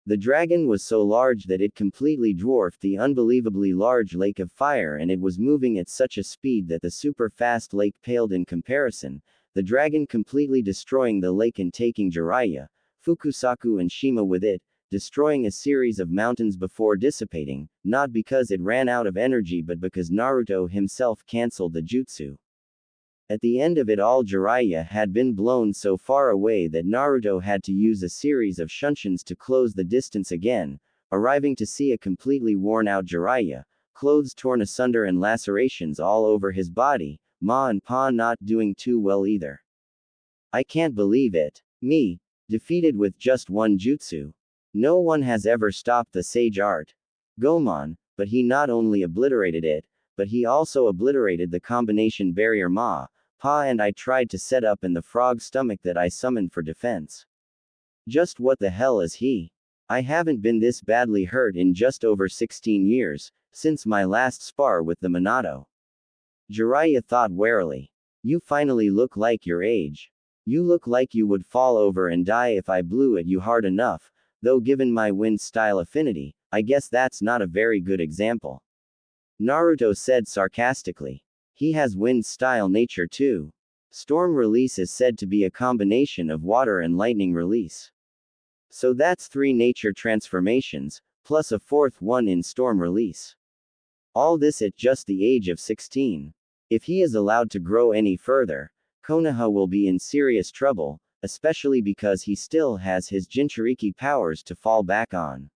The dragon was so large that it completely dwarfed the unbelievably large lake of fire, and it was moving at such a speed that the super-fast lake paled in comparison, the dragon completely destroying the lake and taking Jiraiya, Fukusaku and Shima with it, destroying a series of mountains before dissipating, not because it ran out of energy but because Naruto himself cancelled the jutsu. At the end of it all, Jiraiya had been blown so far away that Naruto had to use a series of shunshuns to close the distance again, arriving to see a completely worn-out Jiraiya, clothes torn asunder and lacerations all over his body, Ma and Pa not doing too well either. I can't believe it. Me, defeated with just one jutsu. No one has ever stopped the sage art. Gomon, but he not only obliterated it, but he also obliterated the combination barrier Ma, Pa and I tried to set up in the frog stomach that I summoned for defense. Just what the hell is he? I haven't been this badly hurt in just over 16 years, since my last spar with the Minato. Jiraiya thought warily. You finally look like your age. You look like you would fall over and die if I blew at you hard enough, though given my wind style affinity, I guess that's not a very good example. Naruto said sarcastically. He has wind style nature too. Storm release is said to be a combination of water and lightning release. So that's 3 nature transformations, plus a 4th one in storm release. All this at just the age of 16. If he is allowed to grow any further, Konoha will be in serious trouble, especially because he still has his Jinchuriki powers to fall back on.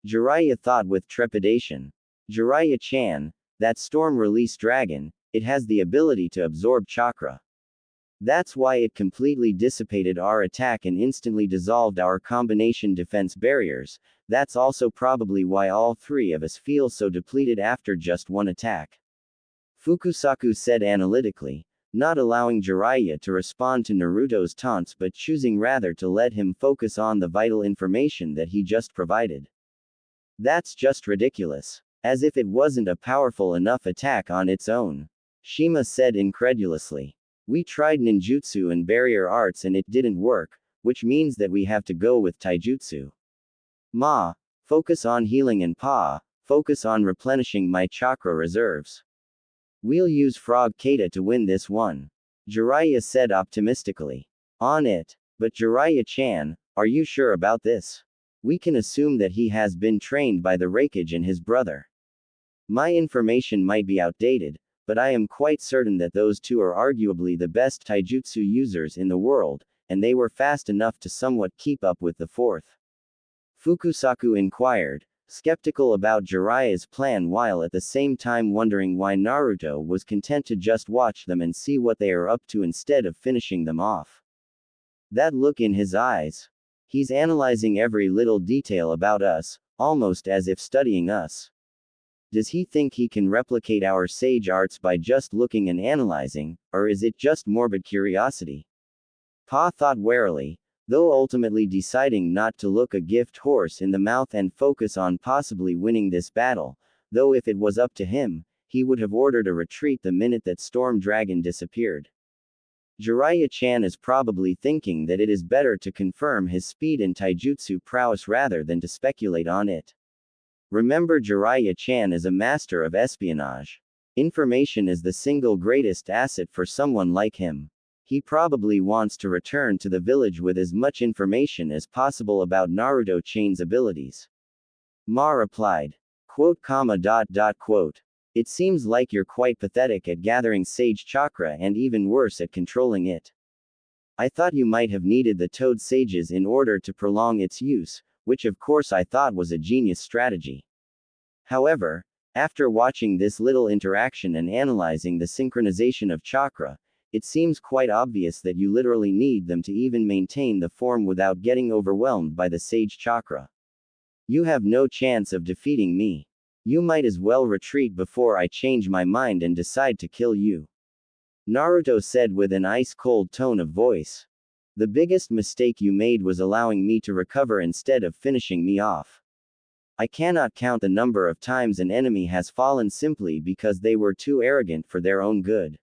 Jiraiya thought with trepidation. Jiraiya-chan, that storm release dragon, it has the ability to absorb chakra. That's why it completely dissipated our attack and instantly dissolved our combination defense barriers. That's also probably why all 3 of us feel so depleted after just one attack. Fukusaku said analytically. not allowing Jiraiya to respond to Naruto's taunts but choosing rather to let him focus on the vital information that he just provided. That's just ridiculous. As if it wasn't a powerful enough attack on its own. Shima said incredulously. We tried ninjutsu and barrier arts and it didn't work, which means that we have to go with taijutsu. Ma, focus on healing and Pa, focus on replenishing my chakra reserves. We'll use Frog Kata to win this one. Jiraiya said optimistically. On it. But Jiraiya-chan, are you sure about this? We can assume that he has been trained by the Raikage and his brother. My information might be outdated, but I am quite certain that those two are arguably the best taijutsu users in the world, and they were fast enough to somewhat keep up with the fourth. Fukusaku inquired, skeptical about Jiraiya's plan while at the same time wondering why Naruto was content to just watch them and see what they are up to instead of finishing them off. That look in his eyes. He's analyzing every little detail about us, almost as if studying us. Does he think he can replicate our sage arts by just looking and analyzing, or is it just morbid curiosity? Pa thought warily, though ultimately deciding not to look a gift horse in the mouth and focus on possibly winning this battle, though if it was up to him, he would have ordered a retreat the minute that Storm Dragon disappeared. Jiraiya-chan is probably thinking that it is better to confirm his speed and taijutsu prowess rather than to speculate on it. Remember, Jiraiya-chan is a master of espionage. Information is the single greatest asset for someone like him. He probably wants to return to the village with as much information as possible about Naruto-chan's abilities. Ma replied. Quote, quote. It seems like you're quite pathetic at gathering sage chakra and even worse at controlling it. I thought you might have needed the toad sages in order to prolong its use, which of course I thought was a genius strategy. However, after watching this little interaction and analyzing the synchronization of chakra, it seems quite obvious that you literally need them to even maintain the form without getting overwhelmed by the sage chakra. You have no chance of defeating me. You might as well retreat before I change my mind and decide to kill you. Naruto said with an ice-cold tone of voice. The biggest mistake you made was allowing me to recover instead of finishing me off. I cannot count the number of times an enemy has fallen simply because they were too arrogant for their own good.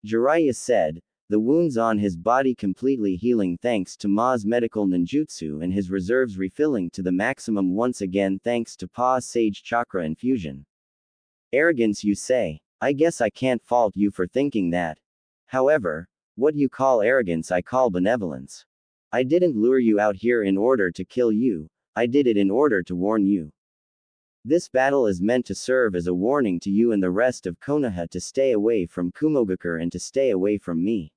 Jiraiya said, the wounds on his body completely healing thanks to Ma's medical ninjutsu and his reserves refilling to the maximum once again thanks to Pa's sage chakra infusion. Arrogance, you say? I guess I can't fault you for thinking that. However, what you call arrogance I call benevolence. I didn't lure you out here in order to kill you, I did it in order to warn you. This battle is meant to serve as a warning to you and the rest of Konoha to stay away from Kumogakure and to stay away from me.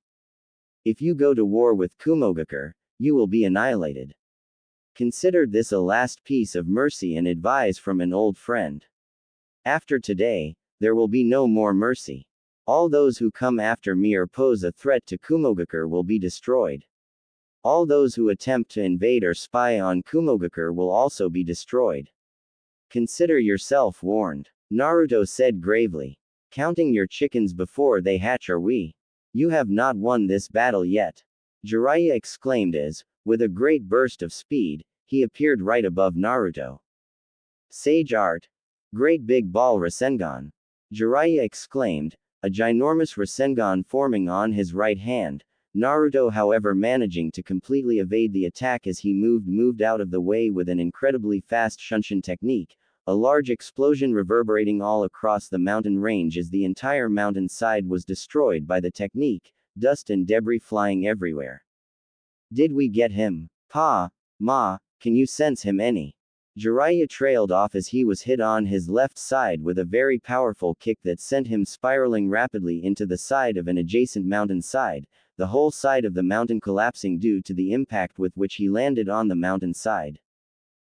If you go to war with Kumogakure, you will be annihilated. Consider this a last piece of mercy and advice from an old friend. After today, there will be no more mercy. All those who come after me or pose a threat to Kumogakure will be destroyed. All those who attempt to invade or spy on Kumogakure will also be destroyed. Consider yourself warned. Naruto said gravely. Counting your chickens before they hatch are we. You have not won this battle yet. Jiraiya exclaimed as, with a great burst of speed, he appeared right above Naruto. Sage art. Great big ball Rasengan. Jiraiya exclaimed, a ginormous Rasengan forming on his right hand. Naruto however managing to completely evade the attack as he moved out of the way with an incredibly fast Shunshin technique, a large explosion reverberating all across the mountain range as the entire mountain side was destroyed by the technique, dust and debris flying everywhere. Did we get him? Pa, Ma, can you sense him any? Jiraiya trailed off as he was hit on his left side with a very powerful kick that sent him spiraling rapidly into the side of an adjacent mountain side, the whole side of the mountain collapsing due to the impact with which he landed on the mountain side.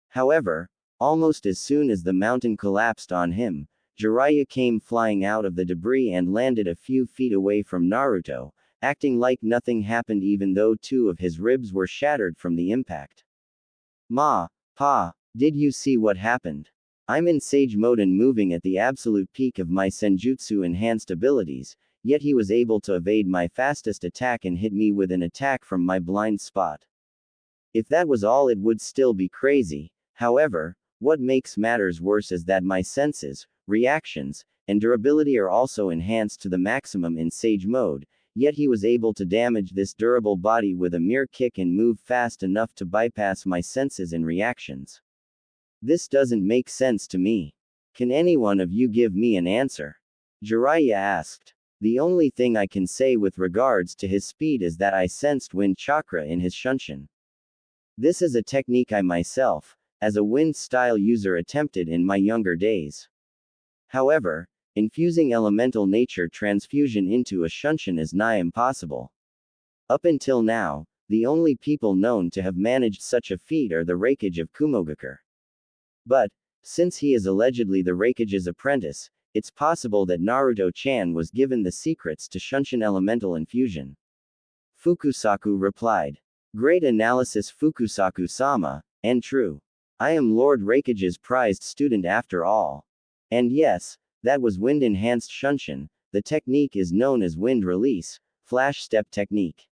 However, almost as soon as the mountain collapsed on him, Jiraiya came flying out of the debris and landed a few feet away from Naruto, acting like nothing happened even though two of his ribs were shattered from the impact. Ma, Pa, did you see what happened? I'm in sage mode and moving at the absolute peak of my senjutsu enhanced abilities, yet he was able to evade my fastest attack and hit me with an attack from my blind spot. If that was all, it would still be crazy. However, what makes matters worse is that my senses, reactions, and durability are also enhanced to the maximum in Sage mode, yet he was able to damage this durable body with a mere kick and move fast enough to bypass my senses and reactions. This doesn't make sense to me. Can any one of you give me an answer? Jiraiya asked. The only thing I can say with regards to his speed is that I sensed wind chakra in his shunshin. This is a technique I myself, as a wind style user, attempted in my younger days. However, infusing elemental nature transfusion into a shunshin is nigh impossible. Up until now, the only people known to have managed such a feat are the Raikage of Kumogakure. But, since he is allegedly the Raikage's apprentice, it's possible that Naruto-chan was given the secrets to shunshin elemental infusion. Fukusaku replied. Great analysis, Fukusaku-sama, and true. I am Lord Raikage's prized student after all. And yes, that was wind-enhanced shunshin. The technique is known as wind release, flash step technique.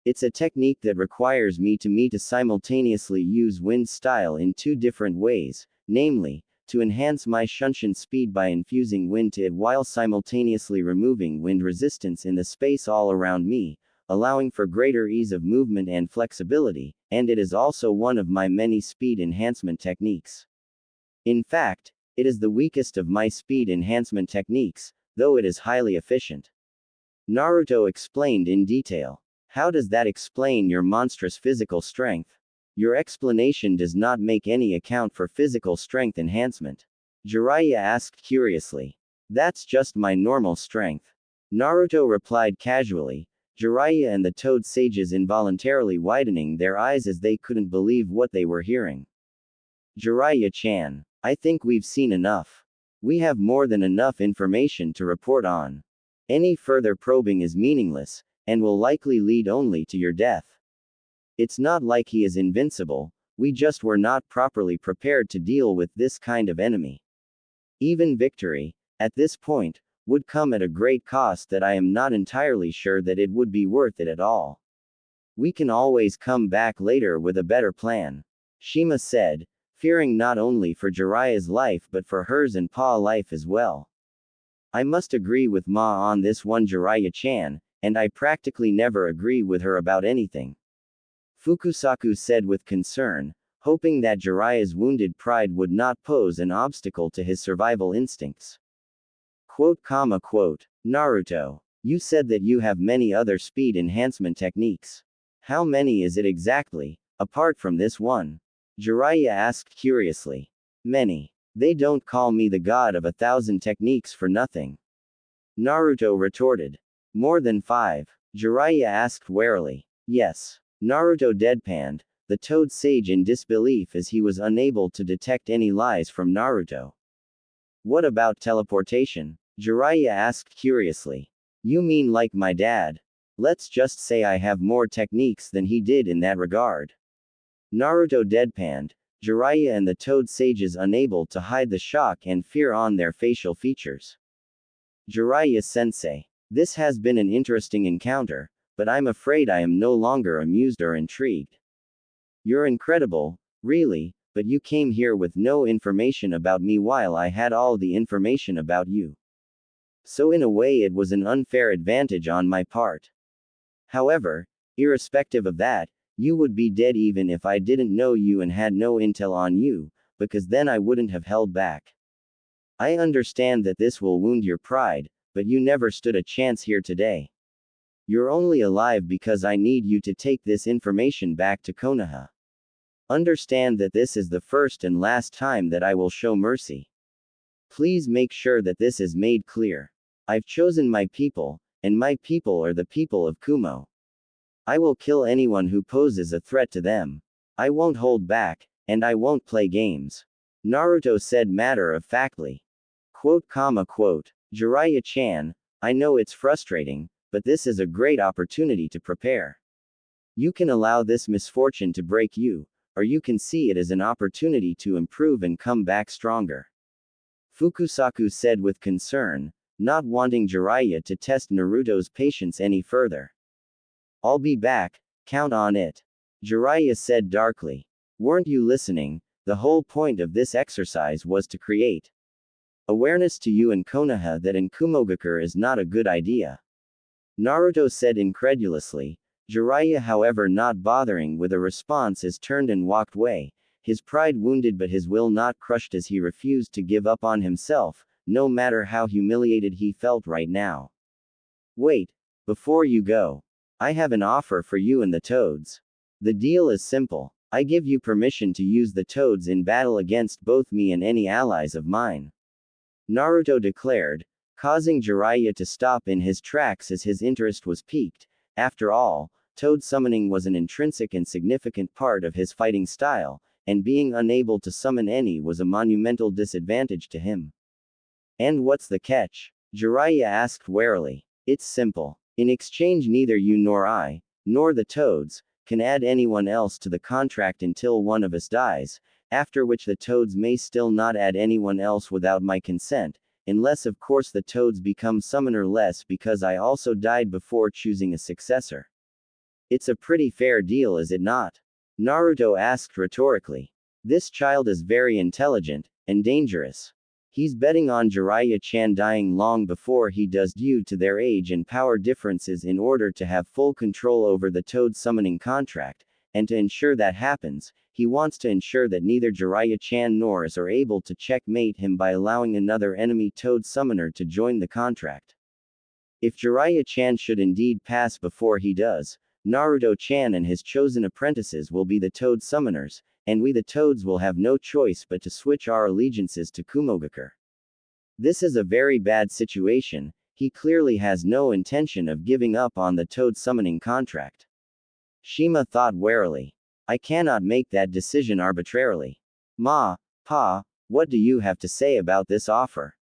It's a technique that requires me to simultaneously use wind style in two different ways, namely, to enhance my shunshin speed by infusing wind to it while simultaneously removing wind resistance in the space all around me, allowing for greater ease of movement and flexibility, and it is also one of my many speed enhancement techniques. In fact, it is the weakest of my speed enhancement techniques, though it is highly efficient. Naruto explained in detail. How does that explain your monstrous physical strength? Your explanation does not make any account for physical strength enhancement. Jiraiya asked curiously. That's just my normal strength. Naruto replied casually. Jiraiya and the Toad Sages involuntarily widening their eyes as they couldn't believe what they were hearing. Jiraiya-chan, I think we've seen enough. We have more than enough information to report on. Any further probing is meaningless, and will likely lead only to your death. It's not like he is invincible, we just were not properly prepared to deal with this kind of enemy. Even victory, at this point, would come at a great cost that I am not entirely sure that it would be worth it at all. We can always come back later with a better plan. Shima said, fearing not only for Jiraiya's life but for hers and Pa's life as well. I must agree with Ma on this one, Jiraiya-chan, and I practically never agree with her about anything. Fukusaku said with concern, hoping that Jiraiya's wounded pride would not pose an obstacle to his survival instincts. Quote, Naruto, you said that you have many other speed enhancement techniques. How many is it exactly, apart from this one? Jiraiya asked curiously. Many. They don't call me the god of 1,000 techniques for nothing. Naruto retorted. More than 5? Jiraiya asked warily. Yes. Naruto deadpanned, the Toad Sage in disbelief as he was unable to detect any lies from Naruto. What about teleportation? Jiraiya asked curiously. You mean like my dad? Let's just say I have more techniques than he did in that regard. Naruto deadpanned, Jiraiya and the Toad Sages unable to hide the shock and fear on their facial features. Jiraiya-sensei. This has been an interesting encounter, but I'm afraid I am no longer amused or intrigued. You're incredible, really, but you came here with no information about me while I had all the information about you. So in a way it was an unfair advantage on my part. However, irrespective of that, you would be dead even if I didn't know you and had no intel on you, because then I wouldn't have held back. I understand that this will wound your pride, but you never stood a chance here today. You're only alive because I need you to take this information back to Konoha. Understand that this is the first and last time that I will show mercy. Please make sure that this is made clear. I've chosen my people, and my people are the people of Kumo. I will kill anyone who poses a threat to them. I won't hold back, and I won't play games. Naruto said matter-of-factly. Quote, Jiraiya-chan, I know it's frustrating, but this is a great opportunity to prepare. You can allow this misfortune to break you, or you can see it as an opportunity to improve and come back stronger. Fukusaku said with concern, not wanting Jiraiya to test Naruto's patience any further. I'll be back, count on it. Jiraiya said darkly. Weren't you listening? The whole point of this exercise was to create awareness to you and Konoha that in Kumogakure is not a good idea. Naruto said incredulously. Jiraiya, however, not bothering with a response, turned and walked away, his pride wounded but his will not crushed as he refused to give up on himself, no matter how humiliated he felt right now. Wait, before you go. I have an offer for you and the Toads. The deal is simple. I give you permission to use the Toads in battle against both me and any allies of mine. Naruto declared, causing Jiraiya to stop in his tracks as his interest was piqued. After all, Toad summoning was an intrinsic and significant part of his fighting style, and being unable to summon any was a monumental disadvantage to him. And what's the catch? Jiraiya asked warily. It's simple. In exchange, neither you nor I, nor the Toads, can add anyone else to the contract until one of us dies, after which the Toads may still not add anyone else without my consent, unless of course the Toads become summoner-less because I also died before choosing a successor. It's a pretty fair deal, is it not? Naruto asked rhetorically. This child is very intelligent, and dangerous. He's betting on Jiraiya-chan dying long before he does due to their age and power differences in order to have full control over the Toad summoning contract, and to ensure that happens, he wants to ensure that neither Jiraiya-chan nor us are able to checkmate him by allowing another enemy Toad summoner to join the contract. If Jiraiya-chan should indeed pass before he does, Naruto-chan and his chosen apprentices will be the Toad summoners, and we the Toads will have no choice but to switch our allegiances to Kumogakure. This is a very bad situation. He clearly has no intention of giving up on the Toad summoning contract. Shima thought warily. I cannot make that decision arbitrarily. Ma, Pa, what do you have to say about this offer?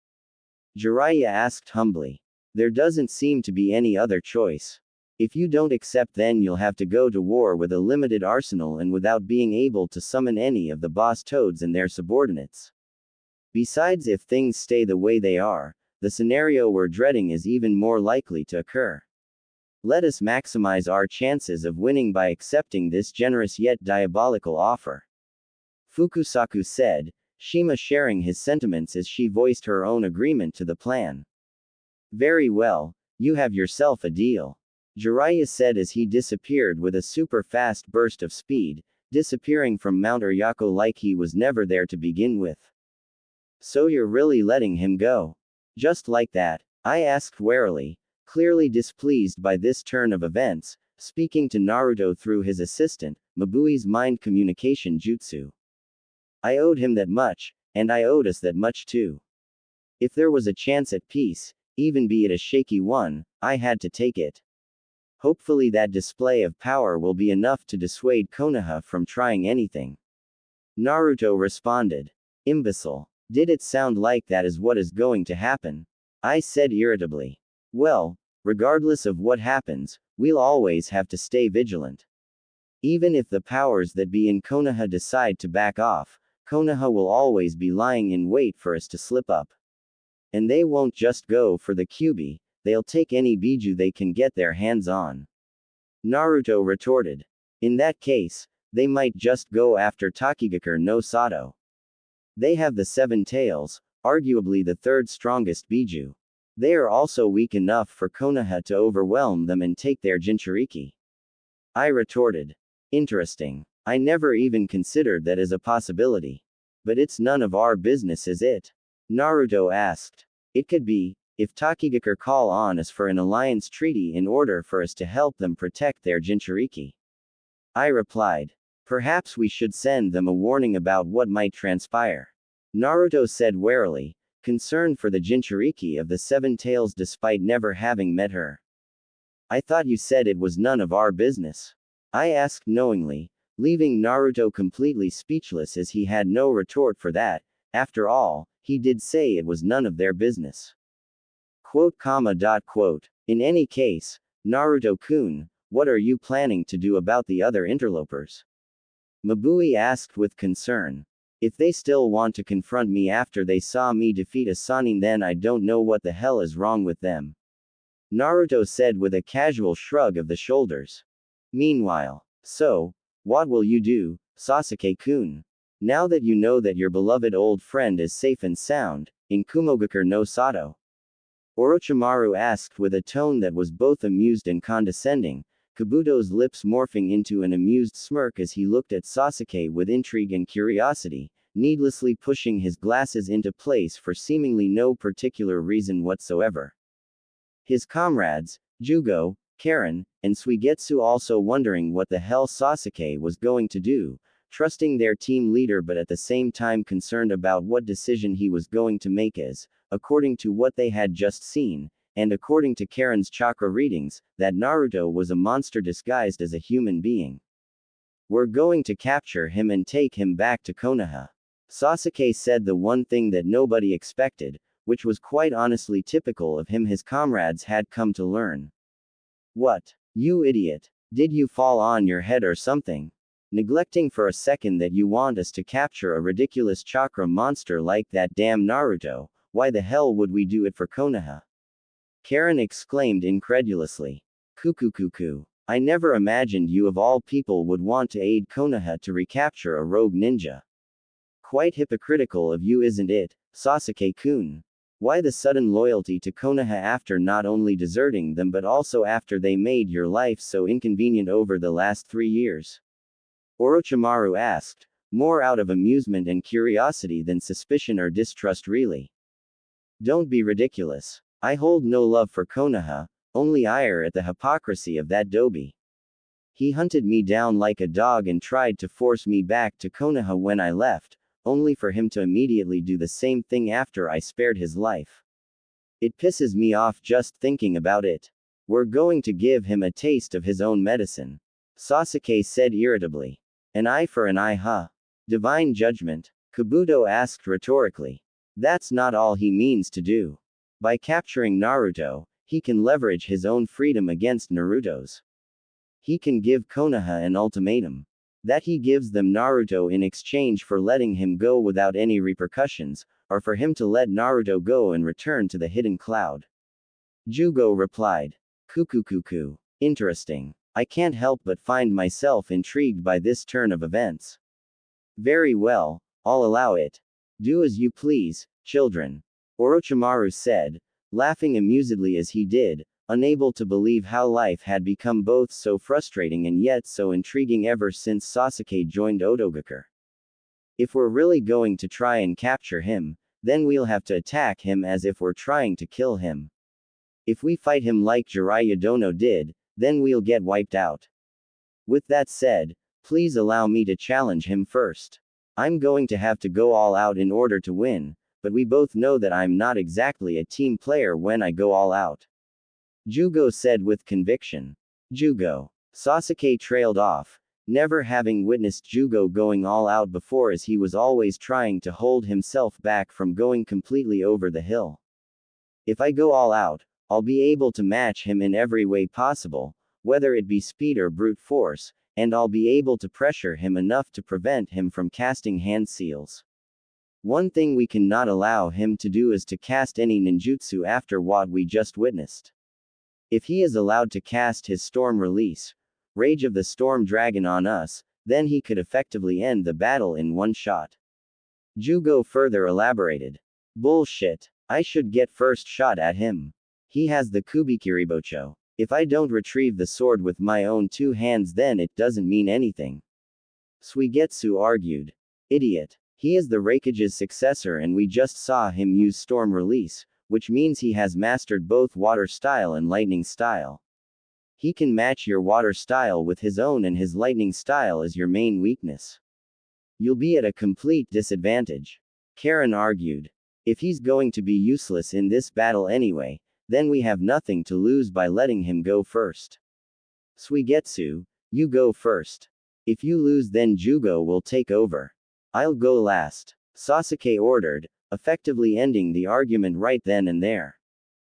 Jiraiya asked humbly. There doesn't seem to be any other choice. If you don't accept, then you'll have to go to war with a limited arsenal and without being able to summon any of the boss Toads and their subordinates. Besides, if things stay the way they are, the scenario we're dreading is even more likely to occur. Let us maximize our chances of winning by accepting this generous yet diabolical offer. Fukusaku said, Shima sharing his sentiments as she voiced her own agreement to the plan. Very well, you have yourself a deal. Jiraiya said as he disappeared with a super fast burst of speed, disappearing from Mount Uryako like he was never there to begin with. So you're really letting him go? Just like that? I asked warily, clearly displeased by this turn of events, speaking to Naruto through his assistant, Mabui's mind communication jutsu. I owed him that much, and I owed us that much too. If there was a chance at peace, even be it a shaky one, I had to take it. Hopefully that display of power will be enough to dissuade Konoha from trying anything. Naruto responded. Imbecile. Did it sound like that is what is going to happen? I said irritably. Well, regardless of what happens, we'll always have to stay vigilant. Even if the powers that be in Konoha decide to back off, Konoha will always be lying in wait for us to slip up. And they won't just go for the Kyuubi, they'll take any Biju they can get their hands on. Naruto retorted. In that case, they might just go after Takigakure no Sato. They have the 7 tails, arguably the third strongest Biju. They are also weak enough for Konoha to overwhelm them and take their Jinchuriki. I retorted. Interesting. I never even considered that as a possibility. But it's none of our business, is it? Naruto asked. It could be, if Takigakure call on us for an alliance treaty in order for us to help them protect their Jinchuriki. I replied. Perhaps we should send them a warning about what might transpire. Naruto said warily, concerned for the Jinchuriki of the 7 tails despite never having met her. I thought you said it was none of our business. I asked knowingly, leaving Naruto completely speechless as he had no retort for that. After all, he did say it was none of their business. Quote, quote. In any case, Naruto-kun, what are you planning to do about the other interlopers? Mabui asked with concern. If they still want to confront me after they saw me defeat a Sannin, then I don't know what the hell is wrong with them. Naruto said with a casual shrug of the shoulders. Meanwhile, so, what will you do, Sasuke-kun? Now that you know that your beloved old friend is safe and sound, in Kumogakure no Sato? Orochimaru asked with a tone that was both amused and condescending, Kabuto's lips morphing into an amused smirk as he looked at Sasuke with intrigue and curiosity, needlessly pushing his glasses into place for seemingly no particular reason whatsoever. His comrades, Jugo, Karen, and Suigetsu also wondering what the hell Sasuke was going to do, trusting their team leader but at the same time concerned about what decision he was going to make as, according to what they had just seen, and according to Karen's chakra readings, that Naruto was a monster disguised as a human being. We're going to capture him and take him back to Konoha. Sasuke said the one thing that nobody expected, which was quite honestly typical of him his comrades had come to learn. What? You idiot. Did you fall on your head or something? Neglecting for a second that you want us to capture a ridiculous chakra monster like that damn Naruto, why the hell would we do it for Konoha? Karen exclaimed incredulously. Cuckoo. I never imagined you of all people would want to aid Konoha to recapture a rogue ninja. Quite hypocritical of you, isn't it, Sasuke-kun? Why the sudden loyalty to Konoha after not only deserting them but also after they made your life so inconvenient over the last 3 years? Orochimaru asked, more out of amusement and curiosity than suspicion or distrust really. Don't be ridiculous. I hold no love for Konoha, only ire at the hypocrisy of that dobe. He hunted me down like a dog and tried to force me back to Konoha when I left, only for him to immediately do the same thing after I spared his life. It pisses me off just thinking about it. We're going to give him a taste of his own medicine. Sasuke said irritably. An eye for an eye, huh? Divine judgment? Kabuto asked rhetorically. That's not all he means to do. By capturing Naruto, he can leverage his own freedom against Naruto's. He can give Konoha an ultimatum. That he gives them Naruto in exchange for letting him go without any repercussions, or for him to let Naruto go and return to the hidden cloud. Jugo replied. Cuckoo. Interesting. I can't help but find myself intrigued by this turn of events. Very well, I'll allow it. Do as you please, children. Orochimaru said, laughing amusedly as he did, unable to believe how life had become both so frustrating and yet so intriguing ever since Sasuke joined Otogakure. If we're really going to try and capture him, then we'll have to attack him as if we're trying to kill him. If we fight him like Jiraiya Dono did, then we'll get wiped out. With that said, please allow me to challenge him first. I'm going to have to go all out in order to win, but we both know that I'm not exactly a team player when I go all out. Jugo said with conviction. Jugo. Sasuke trailed off, never having witnessed Jugo going all out before as he was always trying to hold himself back from going completely over the hill. If I go all out, I'll be able to match him in every way possible, whether it be speed or brute force, and I'll be able to pressure him enough to prevent him from casting hand seals. One thing we cannot allow him to do is to cast any ninjutsu after what we just witnessed. If he is allowed to cast his storm release, Rage of the Storm Dragon on us, then he could effectively end the battle in one shot. Jugo further elaborated. Bullshit. I should get first shot at him. He has the Kubikiribocho. If I don't retrieve the sword with my own 2 hands, then it doesn't mean anything. Suigetsu argued. Idiot. He is the Raikage's successor and we just saw him use storm release, which means he has mastered both water style and lightning style. He can match your water style with his own and his lightning style is your main weakness. You'll be at a complete disadvantage. Karen argued. If he's going to be useless in this battle anyway, then we have nothing to lose by letting him go first. Suigetsu, you go first. If you lose, then Jugo will take over. I'll go last, Sasuke ordered, effectively ending the argument right then and there.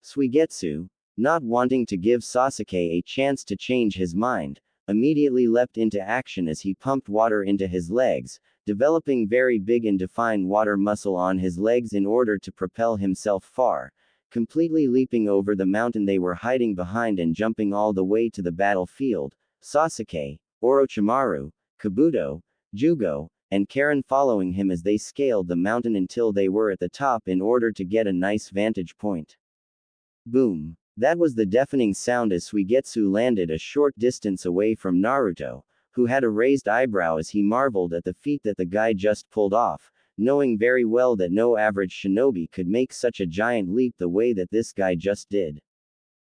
Suigetsu, not wanting to give Sasuke a chance to change his mind, immediately leapt into action as he pumped water into his legs, developing very big and defined water muscle on his legs in order to propel himself far, completely leaping over the mountain they were hiding behind and jumping all the way to the battlefield. Sasuke, Orochimaru, Kabuto, Jugo, and Karen following him as they scaled the mountain until they were at the top in order to get a nice vantage point. Boom. That was the deafening sound as Suigetsu landed a short distance away from Naruto, who had a raised eyebrow as he marveled at the feat that the guy just pulled off, knowing very well that no average shinobi could make such a giant leap the way that this guy just did.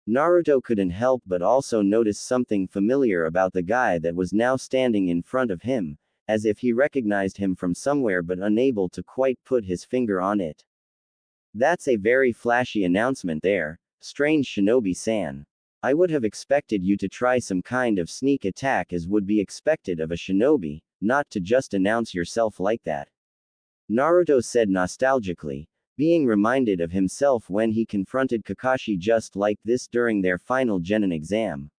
Naruto couldn't help but also notice something familiar about the guy that was now standing in front of him, as if he recognized him from somewhere but unable to quite put his finger on it. That's a very flashy announcement there, strange shinobi-san. I would have expected you to try some kind of sneak attack as would be expected of a shinobi, not to just announce yourself like that. Naruto said nostalgically, being reminded of himself when he confronted Kakashi just like this during their final genin exam.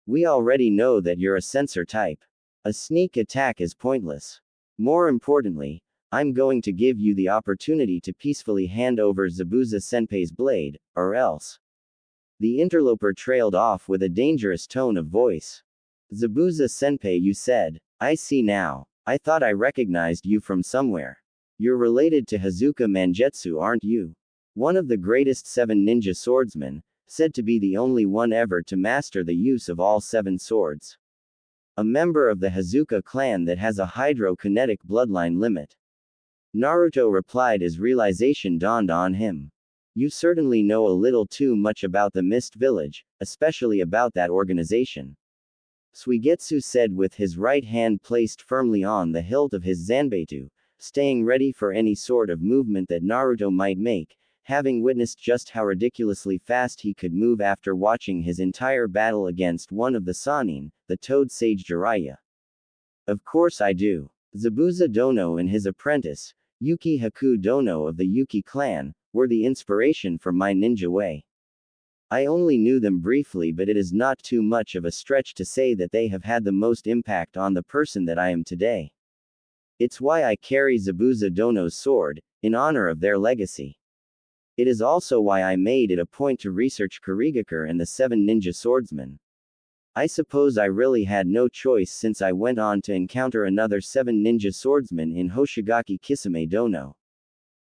We already know that you're a censor type. A sneak attack is pointless. More importantly, I'm going to give you the opportunity to peacefully hand over Zabuza-senpai's blade, or else. The interloper trailed off with a dangerous tone of voice. Zabuza-senpai, you said. I see now. I thought I recognized you from somewhere. You're related to Hazuka Mangetsu, aren't you? One of the greatest 7 ninja swordsmen, said to be the only one ever to master the use of all 7 swords. A member of the Hazuka clan that has a hydrokinetic bloodline limit. Naruto replied as realization dawned on him. You certainly know a little too much about the Mist Village, especially about that organization. Suigetsu said with his right hand placed firmly on the hilt of his Zanbeitu, staying ready for any sort of movement that Naruto might make, having witnessed just how ridiculously fast he could move after watching his entire battle against one of the Sannin, the Toad Sage Jiraiya. Of course I do. Zabuza Dono and his apprentice, Yuki Haku Dono of the Yuki clan, were the inspiration for my ninja way. I only knew them briefly, but it is not too much of a stretch to say that they have had the most impact on the person that I am today. It's why I carry Zabuza Dono's sword, in honor of their legacy. It is also why I made it a point to research Kurigakur and the 7 ninja swordsmen. I suppose I really had no choice since I went on to encounter another 7 ninja swordsmen in Hoshigaki Kisame Dono.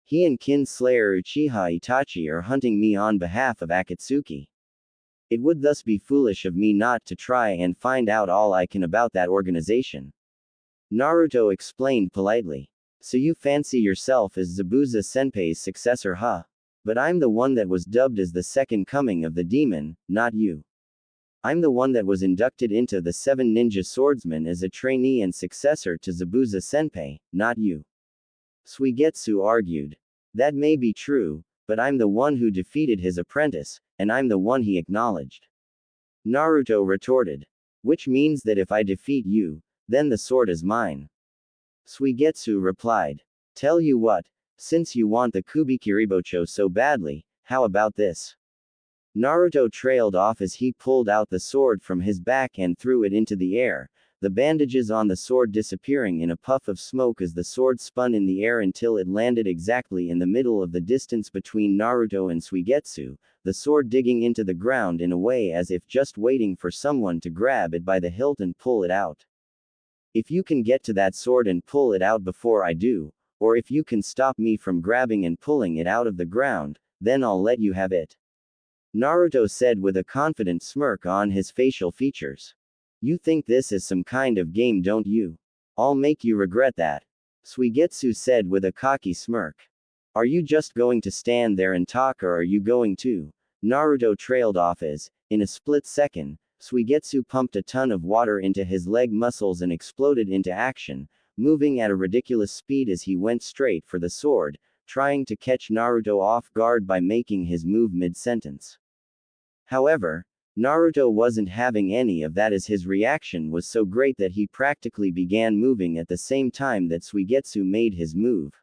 He and Kin Slayer Uchiha Itachi are hunting me on behalf of Akatsuki. It would thus be foolish of me not to try and find out all I can about that organization. Naruto explained politely. So you fancy yourself as Zabuza-senpai's successor, huh? But I'm the one that was dubbed as the second coming of the demon, not you. I'm the one that was inducted into the 7 ninja swordsmen as a trainee and successor to Zabuza-senpai, not you. Suigetsu argued. That may be true, but I'm the one who defeated his apprentice, and I'm the one he acknowledged. Naruto retorted. Which means that if I defeat you, then the sword is mine. Suigetsu replied. Tell you what, since you want the Kubikiribocho so badly, how about this? Naruto trailed off as he pulled out the sword from his back and threw it into the air, the bandages on the sword disappearing in a puff of smoke as the sword spun in the air until it landed exactly in the middle of the distance between Naruto and Suigetsu, the sword digging into the ground in a way as if just waiting for someone to grab it by the hilt and pull it out. If you can get to that sword and pull it out before I do, or if you can stop me from grabbing and pulling it out of the ground, then I'll let you have it. Naruto said with a confident smirk on his facial features. You think this is some kind of game, don't you? I'll make you regret that. Suigetsu said with a cocky smirk. Are you just going to stand there and talk, or are you going to? Naruto trailed off as, in a split second, Suigetsu pumped a ton of water into his leg muscles and exploded into action, moving at a ridiculous speed as he went straight for the sword, trying to catch Naruto off guard by making his move mid-sentence. However, Naruto wasn't having any of that as his reaction was so great that he practically began moving at the same time that Suigetsu made his move.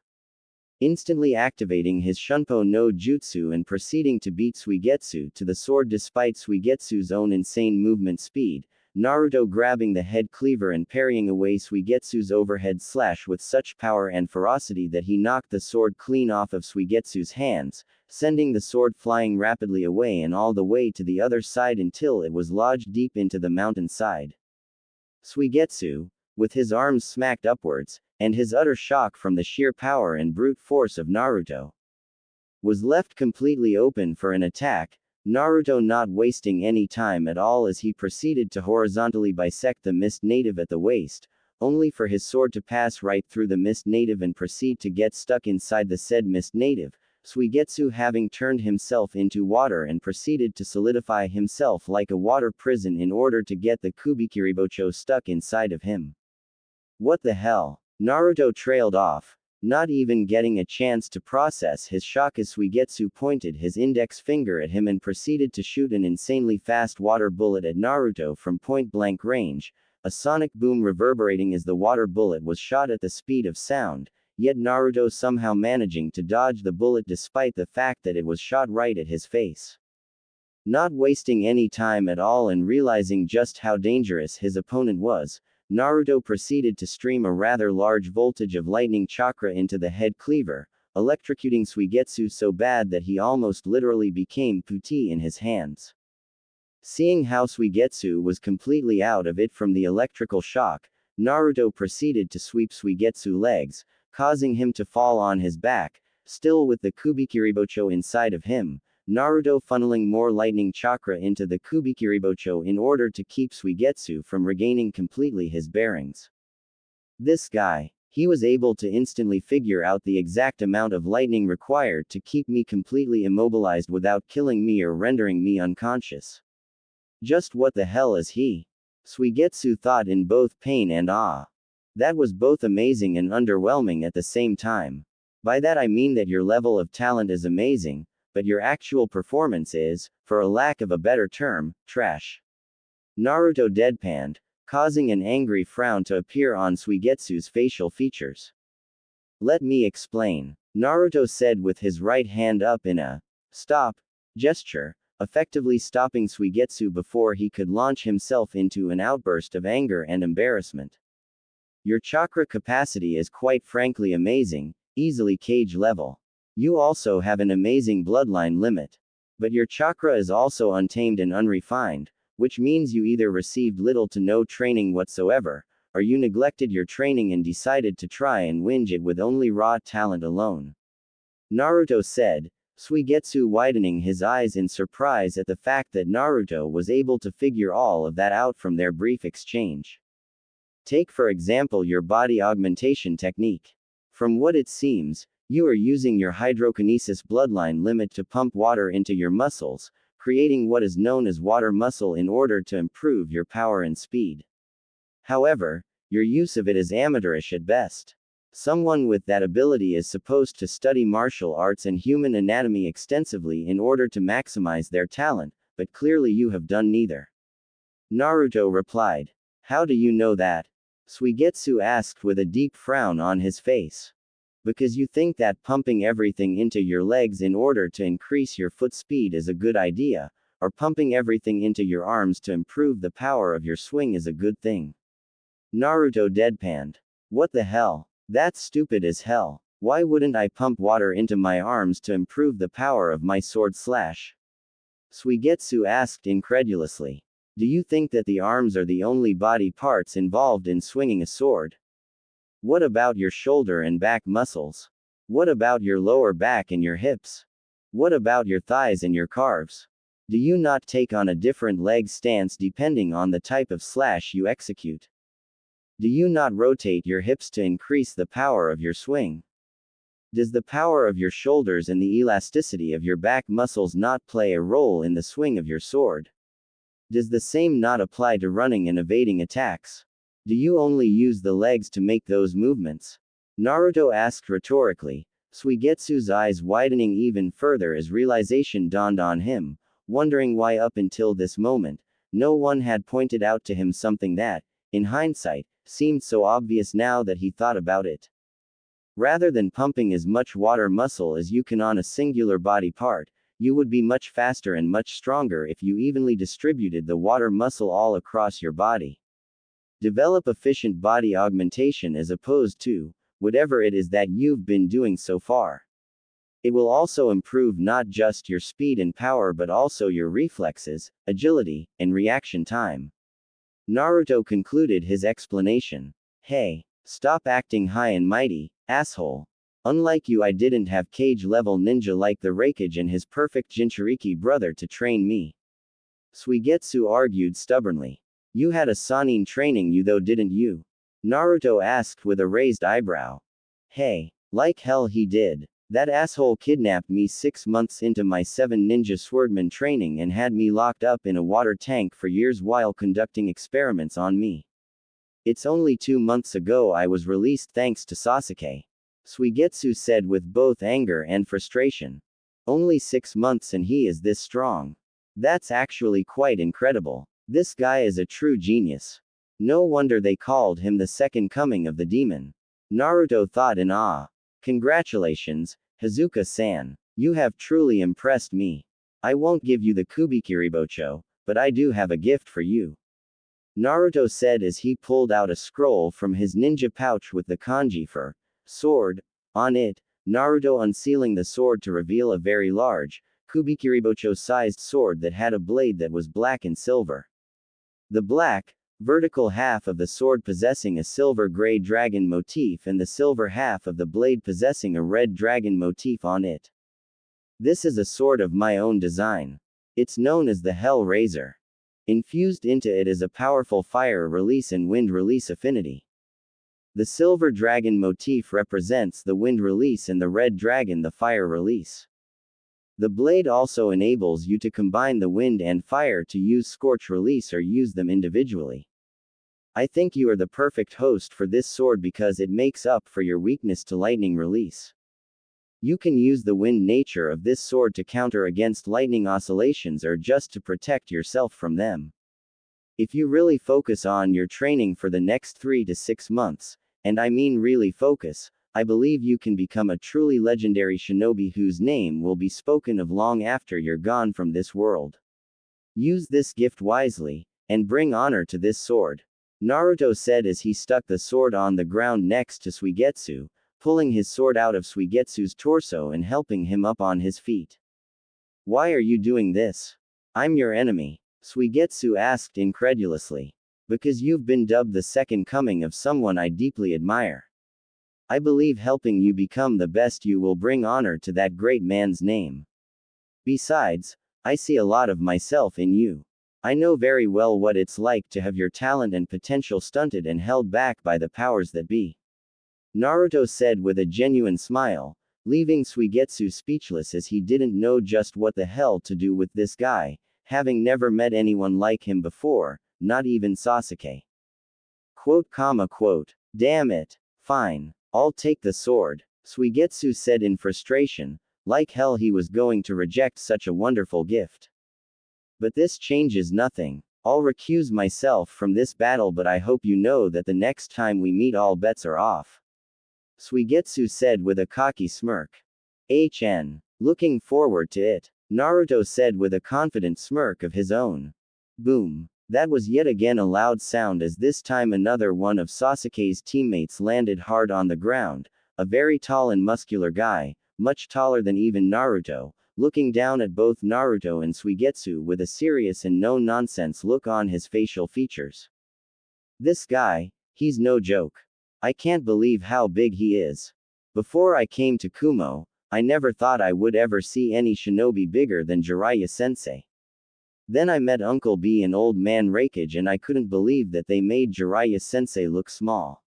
Instantly activating his Shunpo no Jutsu and proceeding to beat Suigetsu to the sword despite Suigetsu's own insane movement speed, Naruto grabbing the head cleaver and parrying away Suigetsu's overhead slash with such power and ferocity that he knocked the sword clean off of Suigetsu's hands, sending the sword flying rapidly away and all the way to the other side until it was lodged deep into the mountainside. Suigetsu, with his arms smacked upwards, and his utter shock from the sheer power and brute force of Naruto, was left completely open for an attack, Naruto not wasting any time at all as he proceeded to horizontally bisect the mist native at the waist, only for his sword to pass right through the mist native and proceed to get stuck inside the said mist native, Suigetsu having turned himself into water and proceeded to solidify himself like a water prison in order to get the Kubikiribocho stuck inside of him. What the hell? Naruto trailed off, not even getting a chance to process his shock as Suigetsu pointed his index finger at him and proceeded to shoot an insanely fast water bullet at Naruto from point-blank range, a sonic boom reverberating as the water bullet was shot at the speed of sound, yet Naruto somehow managing to dodge the bullet despite the fact that it was shot right at his face. Not wasting any time at all and realizing just how dangerous his opponent was, Naruto proceeded to stream a rather large voltage of lightning chakra into the head cleaver, electrocuting Suigetsu so bad that he almost literally became putti in his hands. Seeing how Suigetsu was completely out of it from the electrical shock, Naruto proceeded to sweep Suigetsu's legs, causing him to fall on his back, still with the Kubikiribocho inside of him, Naruto funneling more lightning chakra into the Kubikiribocho in order to keep Suigetsu from regaining completely his bearings. This guy. He was able to instantly figure out the exact amount of lightning required to keep me completely immobilized without killing me or rendering me unconscious. Just what the hell is he? Suigetsu thought in both pain and awe. That was both amazing and underwhelming at the same time. By that I mean that your level of talent is amazing, but your actual performance is, for a lack of a better term, trash. Naruto deadpanned, causing an angry frown to appear on Suigetsu's facial features. Let me explain. Naruto said with his right hand up in a stop gesture, effectively stopping Suigetsu before he could launch himself into an outburst of anger and embarrassment. Your chakra capacity is quite frankly amazing, easily cage level. You also have an amazing bloodline limit. But your chakra is also untamed and unrefined, which means you either received little to no training whatsoever, or you neglected your training and decided to try and wing it with only raw talent alone. Naruto said, Suigetsu widening his eyes in surprise at the fact that Naruto was able to figure all of that out from their brief exchange. Take for example your body augmentation technique. From what it seems, you are using your hydrokinesis bloodline limit to pump water into your muscles, creating what is known as water muscle in order to improve your power and speed. However, your use of it is amateurish at best. Someone with that ability is supposed to study martial arts and human anatomy extensively in order to maximize their talent, but clearly you have done neither. Naruto replied. How do you know that? Suigetsu asked with a deep frown on his face. Because you think that pumping everything into your legs in order to increase your foot speed is a good idea, or pumping everything into your arms to improve the power of your swing is a good thing. Naruto deadpanned. What the hell? That's stupid as hell. Why wouldn't I pump water into my arms to improve the power of my sword slash? Suigetsu asked incredulously. Do you think that the arms are the only body parts involved in swinging a sword? What about your shoulder and back muscles? What about your lower back and your hips? What about your thighs and your calves? Do you not take on a different leg stance depending on the type of slash you execute? Do you not rotate your hips to increase the power of your swing? Does the power of your shoulders and the elasticity of your back muscles not play a role in the swing of your sword? Does the same not apply to running and evading attacks? Do you only use the legs to make those movements? Naruto asked rhetorically, Suigetsu's eyes widening even further as realization dawned on him, wondering why up until this moment, no one had pointed out to him something that, in hindsight, seemed so obvious now that he thought about it. Rather than pumping as much water muscle as you can on a singular body part, You would be much faster and much stronger if you evenly distributed the water muscle all across your body. Develop efficient body augmentation as opposed to whatever it is that you've been doing so far. It will also improve not just your speed and power but also your reflexes, agility, and reaction time. Naruto concluded his explanation. Hey, stop acting high and mighty, asshole. Unlike you, I didn't have cage-level ninja like the Raikage and his perfect Jinchuriki brother to train me. Suigetsu argued stubbornly. You had a Sannin training you though, didn't you? Naruto asked with a raised eyebrow. Hey, like hell he did. That asshole kidnapped me 6 months into my 7 ninja swordman training and had me locked up in a water tank for years while conducting experiments on me. It's only 2 months ago I was released thanks to Sasuke. Suigetsu said with both anger and frustration. Only 6 months and he is this strong. That's actually quite incredible. This guy is a true genius. No wonder they called him the second coming of the demon. Naruto thought in awe. Congratulations, Hazuka-san. You have truly impressed me. I won't give you the Kubikiribocho, but I do have a gift for you. Naruto said as he pulled out a scroll from his ninja pouch with the kanji for sword on it. Naruto unsealing the sword to reveal a very large, Kubikiribocho-sized sword that had a blade that was black and silver. The black, vertical half of the sword possessing a silver-gray dragon motif and the silver half of the blade possessing a red dragon motif on it. This is a sword of my own design. It's known as the Hell Razor. Infused into it is a powerful fire release and wind release affinity. The silver dragon motif represents the wind release and the red dragon the fire release. The blade also enables you to combine the wind and fire to use scorch release or use them individually. I think you are the perfect host for this sword because it makes up for your weakness to lightning release. You can use the wind nature of this sword to counter against lightning oscillations or just to protect yourself from them. If you really focus on your training for the next 3 to 6 months, and I mean really focus, I believe you can become a truly legendary shinobi whose name will be spoken of long after you're gone from this world. Use this gift wisely, and bring honor to this sword. Naruto said as he stuck the sword on the ground next to Suigetsu, pulling his sword out of Suigetsu's torso and helping him up on his feet. Why are you doing this? I'm your enemy, Suigetsu asked incredulously. Because you've been dubbed the second coming of someone I deeply admire. I believe helping you become the best you will bring honor to that great man's name. Besides, I see a lot of myself in you. I know very well what it's like to have your talent and potential stunted and held back by the powers that be. Naruto said with a genuine smile, leaving Suigetsu speechless as he didn't know just what the hell to do with this guy, having never met anyone like him before, not even Sasuke. Quote. Damn it. Fine. I'll take the sword, Suigetsu said in frustration, like hell he was going to reject such a wonderful gift. But this changes nothing. I'll recuse myself from this battle, but I hope you know that the next time we meet all bets are off. Suigetsu said with a cocky smirk. Looking forward to it, Naruto said with a confident smirk of his own. Boom. That was yet again a loud sound as this time another one of Sasuke's teammates landed hard on the ground, a very tall and muscular guy, much taller than even Naruto, looking down at both Naruto and Suigetsu with a serious and no-nonsense look on his facial features. This guy, he's no joke. I can't believe how big he is. Before I came to Kumo, I never thought I would ever see any shinobi bigger than Jiraiya-sensei. Then I met Uncle B and Old Man Raikage and I couldn't believe that they made Jiraiya-sensei look small.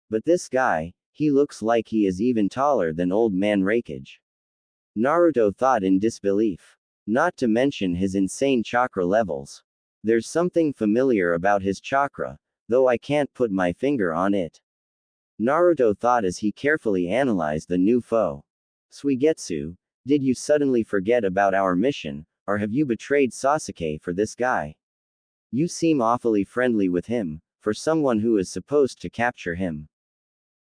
But this guy, he looks like he is even taller than Old Man Raikage. Naruto thought in disbelief. Not to mention his insane chakra levels. There's something familiar about his chakra, though I can't put my finger on it. Naruto thought as he carefully analyzed the new foe. Suigetsu, did you suddenly forget about our mission? Or have you betrayed Sasuke for this guy? You seem awfully friendly with him, for someone who is supposed to capture him.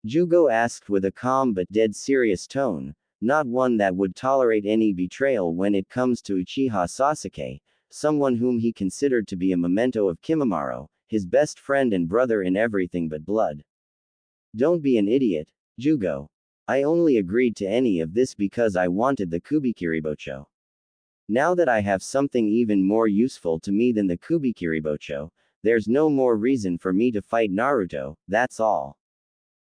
Jugo asked with a calm but dead serious tone, not one that would tolerate any betrayal when it comes to Uchiha Sasuke, someone whom he considered to be a memento of Kimimaro, his best friend and brother in everything but blood. Don't be an idiot, Jugo. I only agreed to any of this because I wanted the Kubikiribocho. Now that I have something even more useful to me than the Kubikiribocho, there's no more reason for me to fight Naruto, that's all.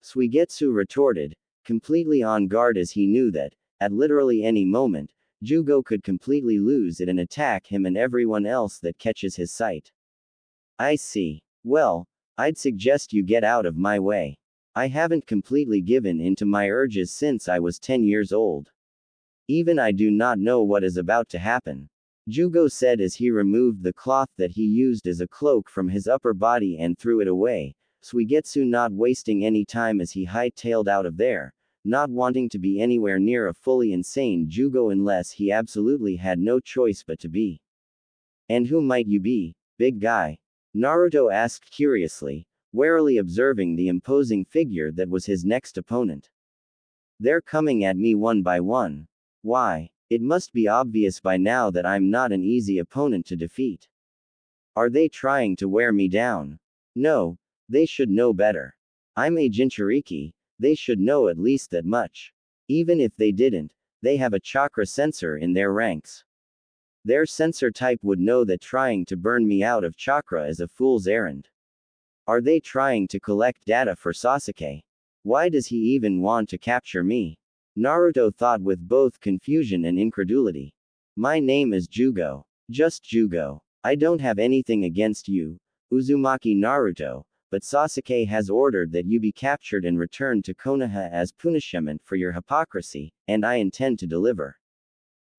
Suigetsu retorted, completely on guard as he knew that, at literally any moment, Jugo could completely lose it and attack him and everyone else that catches his sight. I see. Well, I'd suggest you get out of my way. I haven't completely given in to my urges since I was 10 years old. Even I do not know what is about to happen. Jugo said as he removed the cloth that he used as a cloak from his upper body and threw it away, Suigetsu not wasting any time as he hightailed out of there, not wanting to be anywhere near a fully insane Jugo unless he absolutely had no choice but to be. And who might you be, big guy? Naruto asked curiously, warily observing the imposing figure that was his next opponent. They're coming at me one by one. Why? It must be obvious by now that I'm not an easy opponent to defeat. Are they trying to wear me down? No, they should know better. I'm a Jinchuriki, they should know at least that much. Even if they didn't, they have a chakra sensor in their ranks. Their sensor type would know that trying to burn me out of chakra is a fool's errand. Are they trying to collect data for Sasuke? Why does he even want to capture me? Naruto thought with both confusion and incredulity. My name is Jugo. Just Jugo. I don't have anything against you, Uzumaki Naruto, but Sasuke has ordered that you be captured and returned to Konoha as punishment for your hypocrisy, and I intend to deliver.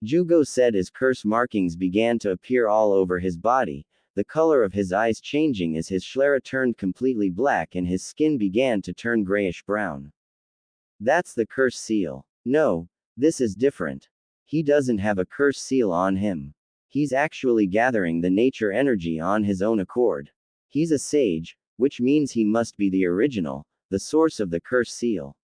Jugo said as curse markings began to appear all over his body, the color of his eyes changing as his sclera turned completely black and his skin began to turn grayish-brown. That's the curse seal. No, this is different. He doesn't have a curse seal on him. He's actually gathering the nature energy on his own accord. He's a sage, which means he must be the original, the source of the curse seal.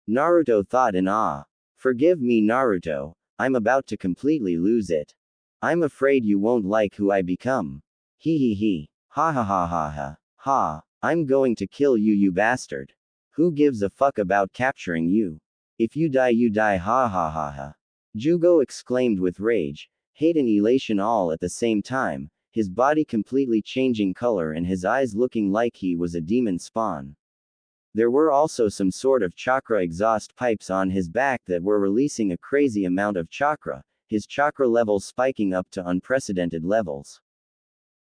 Naruto thought in awe. Forgive me, Naruto, I'm about to completely lose it. I'm afraid you won't like who I become. He. Ha ha ha ha ha. Ha. I'm going to kill you, you bastard. Who gives a fuck about capturing you? If you die, ha ha ha ha. Jugo exclaimed with rage, hate and elation all at the same time, his body completely changing color and his eyes looking like he was a demon spawn. There were also some sort of chakra exhaust pipes on his back that were releasing a crazy amount of chakra, his chakra levels spiking up to unprecedented levels.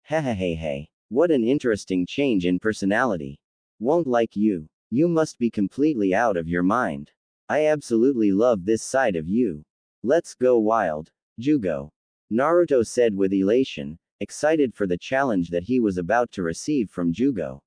Hey, what an interesting change in personality. Won't like you. You must be completely out of your mind. I absolutely love this side of you. Let's go wild, Jugo. Naruto said with elation, excited for the challenge that he was about to receive from Jugo.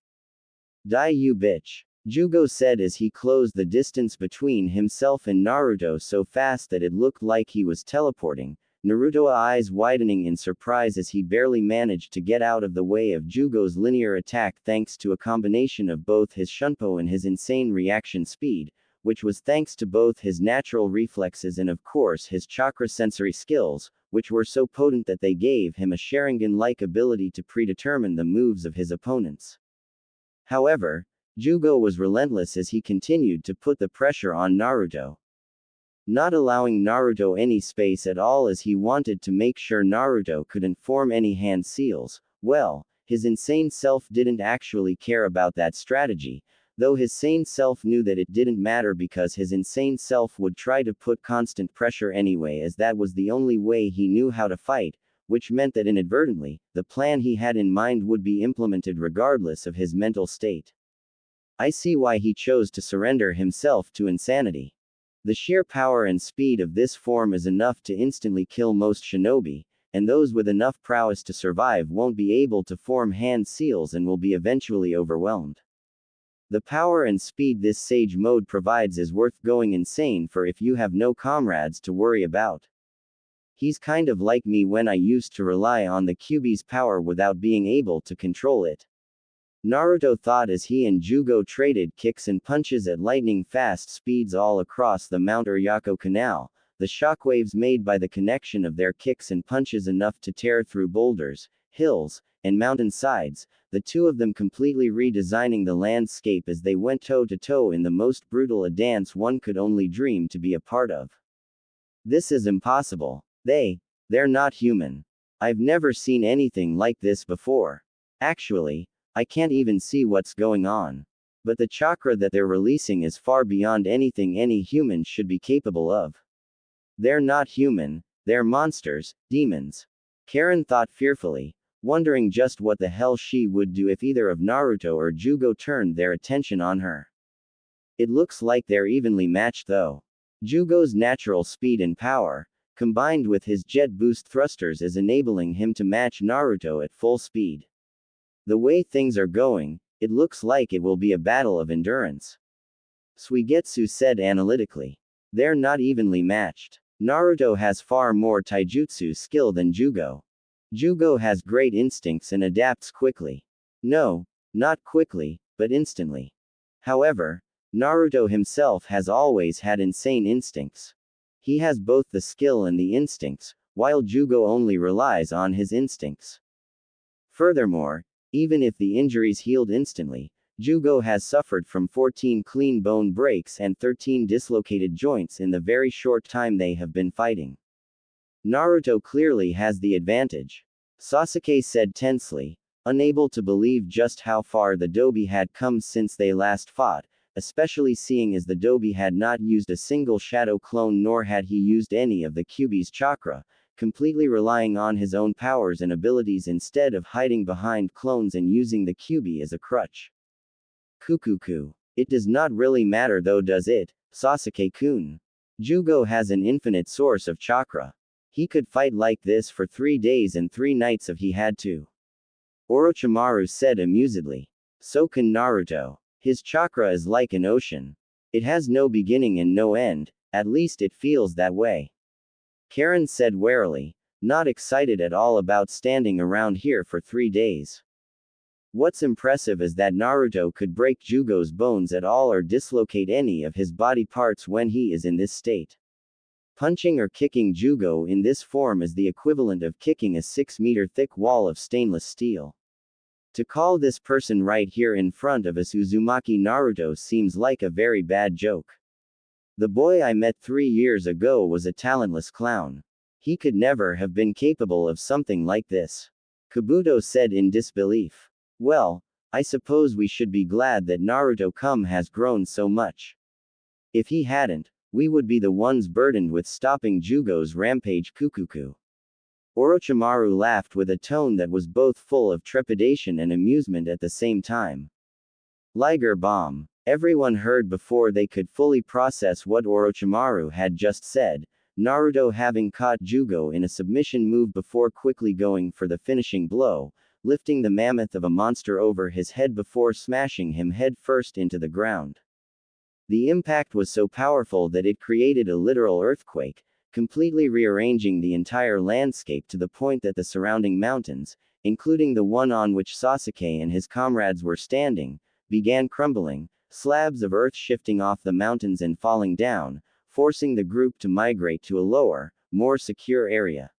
Die, you bitch. Jugo said as he closed the distance between himself and Naruto so fast that it looked like he was teleporting, Naruto's eyes widening in surprise as he barely managed to get out of the way of Jugo's linear attack thanks to a combination of both his shunpo and his insane reaction speed, which was thanks to both his natural reflexes and of course his chakra sensory skills, which were so potent that they gave him a Sharingan-like ability to predetermine the moves of his opponents. However, Jugo was relentless as he continued to put the pressure on Naruto, not allowing Naruto any space at all as he wanted to make sure Naruto couldn't form any hand seals. Well, his insane self didn't actually care about that strategy, though his sane self knew that it didn't matter because his insane self would try to put constant pressure anyway as that was the only way he knew how to fight, which meant that inadvertently, the plan he had in mind would be implemented regardless of his mental state. I see why he chose to surrender himself to insanity. The sheer power and speed of this form is enough to instantly kill most shinobi, and those with enough prowess to survive won't be able to form hand seals and will be eventually overwhelmed. The power and speed this sage mode provides is worth going insane for if you have no comrades to worry about. He's kind of like me when I used to rely on the Kyuubi's power without being able to control it. Naruto thought as he and Jugo traded kicks and punches at lightning-fast speeds all across the Mount Uryako Canal, the shockwaves made by the connection of their kicks and punches enough to tear through boulders, hills, and mountain sides, the two of them completely redesigning the landscape as they went toe-to-toe in the most brutal a dance one could only dream to be a part of. This is impossible. They're not human. I've never seen anything like this before. Actually, I can't even see what's going on. But the chakra that they're releasing is far beyond anything any human should be capable of. They're not human, they're monsters, demons. Karen thought fearfully, wondering just what the hell she would do if either of Naruto or Jugo turned their attention on her. It looks like they're evenly matched though. Jugo's natural speed and power, combined with his jet boost thrusters, is enabling him to match Naruto at full speed. The way things are going, it looks like it will be a battle of endurance. Suigetsu said analytically. They're not evenly matched. Naruto has far more taijutsu skill than Jugo. Jugo has great instincts and adapts quickly. No, not quickly, but instantly. However, Naruto himself has always had insane instincts. He has both the skill and the instincts, while Jugo only relies on his instincts. Furthermore, even if the injuries healed instantly, Jugo has suffered from 14 clean bone breaks and 13 dislocated joints in the very short time they have been fighting. Naruto clearly has the advantage. Sasuke said tensely, unable to believe just how far the Dobi had come since they last fought, especially seeing as the Dobi had not used a single shadow clone nor had he used any of the Kyuubi's chakra, completely relying on his own powers and abilities instead of hiding behind clones and using the Kyuubi as a crutch. Kukuku. It does not really matter though, does it, Sasuke-kun? Jugo has an infinite source of chakra. He could fight like this for 3 days and 3 nights if he had to. Orochimaru said amusedly. So can Naruto. His chakra is like an ocean. It has no beginning and no end, at least it feels that way. Karen said warily, not excited at all about standing around here for 3 days. What's impressive is that Naruto could break Jugo's bones at all or dislocate any of his body parts when he is in this state. Punching or kicking Jugo in this form is the equivalent of kicking a 6-meter thick wall of stainless steel. To call this person right here in front of us Uzumaki Naruto seems like a very bad joke. The boy I met 3 years ago was a talentless clown. He could never have been capable of something like this. Kabuto said in disbelief. Well, I suppose we should be glad that Naruto-kun has grown so much. If he hadn't, we would be the ones burdened with stopping Jugo's rampage. Kukuku. Orochimaru laughed with a tone that was both full of trepidation and amusement at the same time. Liger bomb. Everyone heard before they could fully process what Orochimaru had just said, Naruto having caught Jugo in a submission move before quickly going for the finishing blow, lifting the mammoth of a monster over his head before smashing him head first into the ground. The impact was so powerful that it created a literal earthquake, completely rearranging the entire landscape to the point that the surrounding mountains, including the one on which Sasuke and his comrades were standing, began crumbling, slabs of earth shifting off the mountains and falling down, forcing the group to migrate to a lower, more secure area.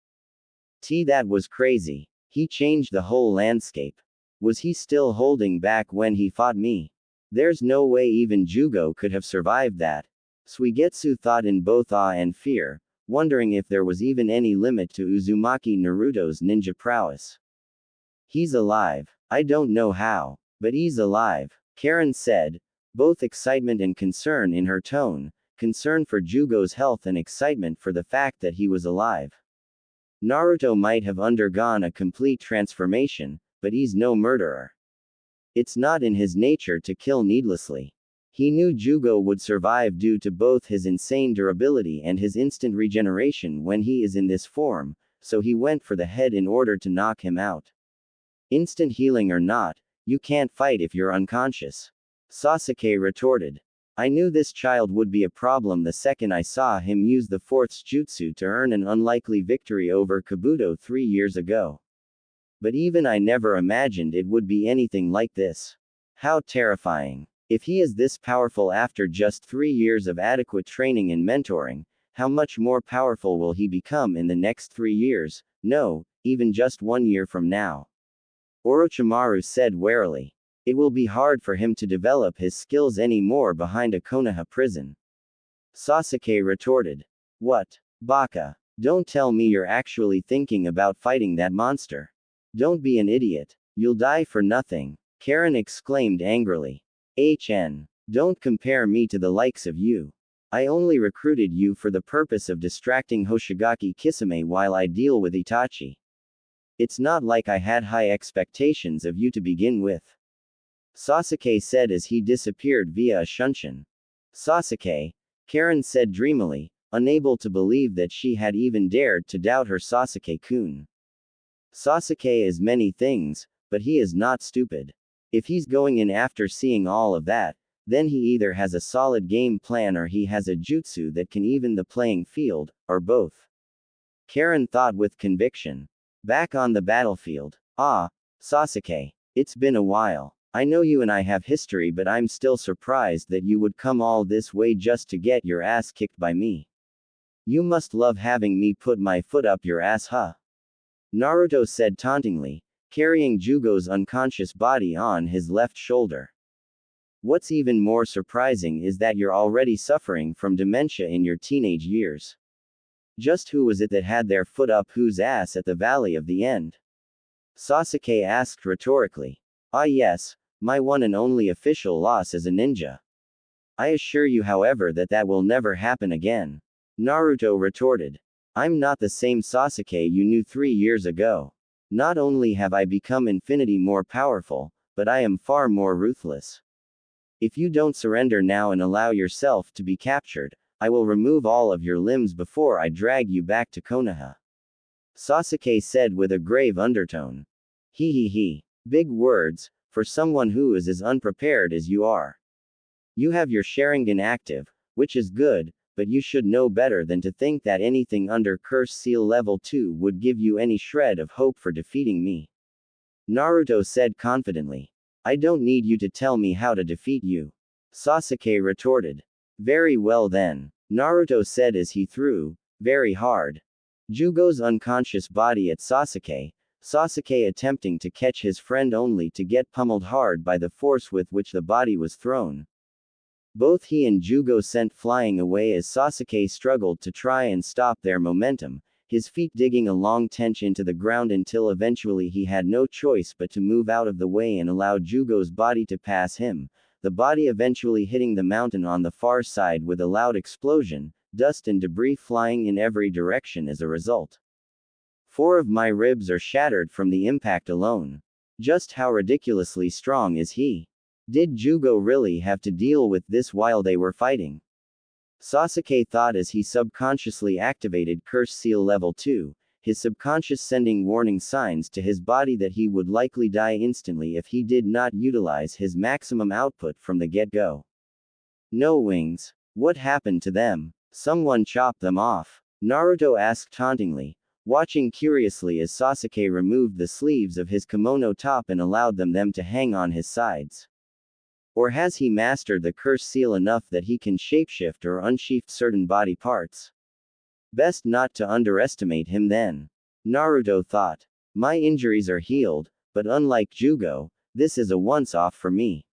That was crazy. He changed the whole landscape. Was he still holding back when he fought me? There's no way even Jugo could have survived that. Suigetsu thought in both awe and fear, wondering if there was even any limit to Uzumaki Naruto's ninja prowess. He's alive. I don't know how, but he's alive, Karen said, both excitement and concern in her tone, concern for Jugo's health and excitement for the fact that he was alive. Naruto might have undergone a complete transformation, but he's no murderer. It's not in his nature to kill needlessly. He knew Jugo would survive due to both his insane durability and his instant regeneration when he is in this form, so he went for the head in order to knock him out. Instant healing or not, you can't fight if you're unconscious. Sasuke retorted. I knew this child would be a problem the second I saw him use the fourth jutsu to earn an unlikely victory over Kabuto 3 years ago. But even I never imagined it would be anything like this. How terrifying. If he is this powerful after just 3 years of adequate training and mentoring, how much more powerful will he become in the next 3 years? No, even just 1 year from now. Orochimaru said warily. It will be hard for him to develop his skills any more behind a Konoha prison. Sasuke retorted. What? Baka. Don't tell me you're actually thinking about fighting that monster. Don't be an idiot. You'll die for nothing. Karen exclaimed angrily. Don't compare me to the likes of you. I only recruited you for the purpose of distracting Hoshigaki Kisame while I deal with Itachi. It's not like I had high expectations of you to begin with. Sasuke said as he disappeared via a shunshin. Sasuke, Karen said dreamily, unable to believe that she had even dared to doubt her Sasuke-kun. Sasuke is many things, but he is not stupid. If he's going in after seeing all of that, then he either has a solid game plan or he has a jutsu that can even the playing field, or both. Karen thought with conviction. Back on the battlefield. Sasuke. It's been a while. I know you and I have history, but I'm still surprised that you would come all this way just to get your ass kicked by me. You must love having me put my foot up your ass, huh? Naruto said tauntingly, carrying Jugo's unconscious body on his left shoulder. What's even more surprising is that you're already suffering from dementia in your teenage years. Just who was it that had their foot up whose ass at the Valley of the End? Sasuke asked rhetorically. Yes, my one and only official loss as a ninja. I assure you, however, that will never happen again. Naruto retorted. I'm not the same Sasuke you knew 3 years ago. Not only have I become infinity more powerful, but I am far more ruthless. If you don't surrender now and allow yourself to be captured, I will remove all of your limbs before I drag you back to Konoha. Sasuke said with a grave undertone. He. Big words, for someone who is as unprepared as you are. You have your Sharingan active, which is good, but you should know better than to think that anything under Curse Seal Level 2 would give you any shred of hope for defeating me. Naruto said confidently. I don't need you to tell me how to defeat you. Sasuke retorted. Very well then, Naruto said as he threw, very hard. Jugo's unconscious body at Sasuke attempting to catch his friend only to get pummeled hard by the force with which the body was thrown. Both he and Jugo sent flying away as Sasuke struggled to try and stop their momentum, his feet digging a long trench into the ground until eventually he had no choice but to move out of the way and allow Jugo's body to pass him, the body eventually hitting the mountain on the far side with a loud explosion, dust and debris flying in every direction as a result. 4 of my ribs are shattered from the impact alone. Just how ridiculously strong is he? Did Jugo really have to deal with this while they were fighting? Sasuke thought as he subconsciously activated Curse Seal Level 2, his subconscious sending warning signs to his body that he would likely die instantly if he did not utilize his maximum output from the get-go. No wings. What happened to them? Someone chopped them off. Naruto asked tauntingly, watching curiously as Sasuke removed the sleeves of his kimono top and allowed them to hang on his sides. Or has he mastered the curse seal enough that he can shapeshift or unsheath certain body parts? Best not to underestimate him then. Naruto thought. My injuries are healed, but unlike Jugo, this is a once-off for me.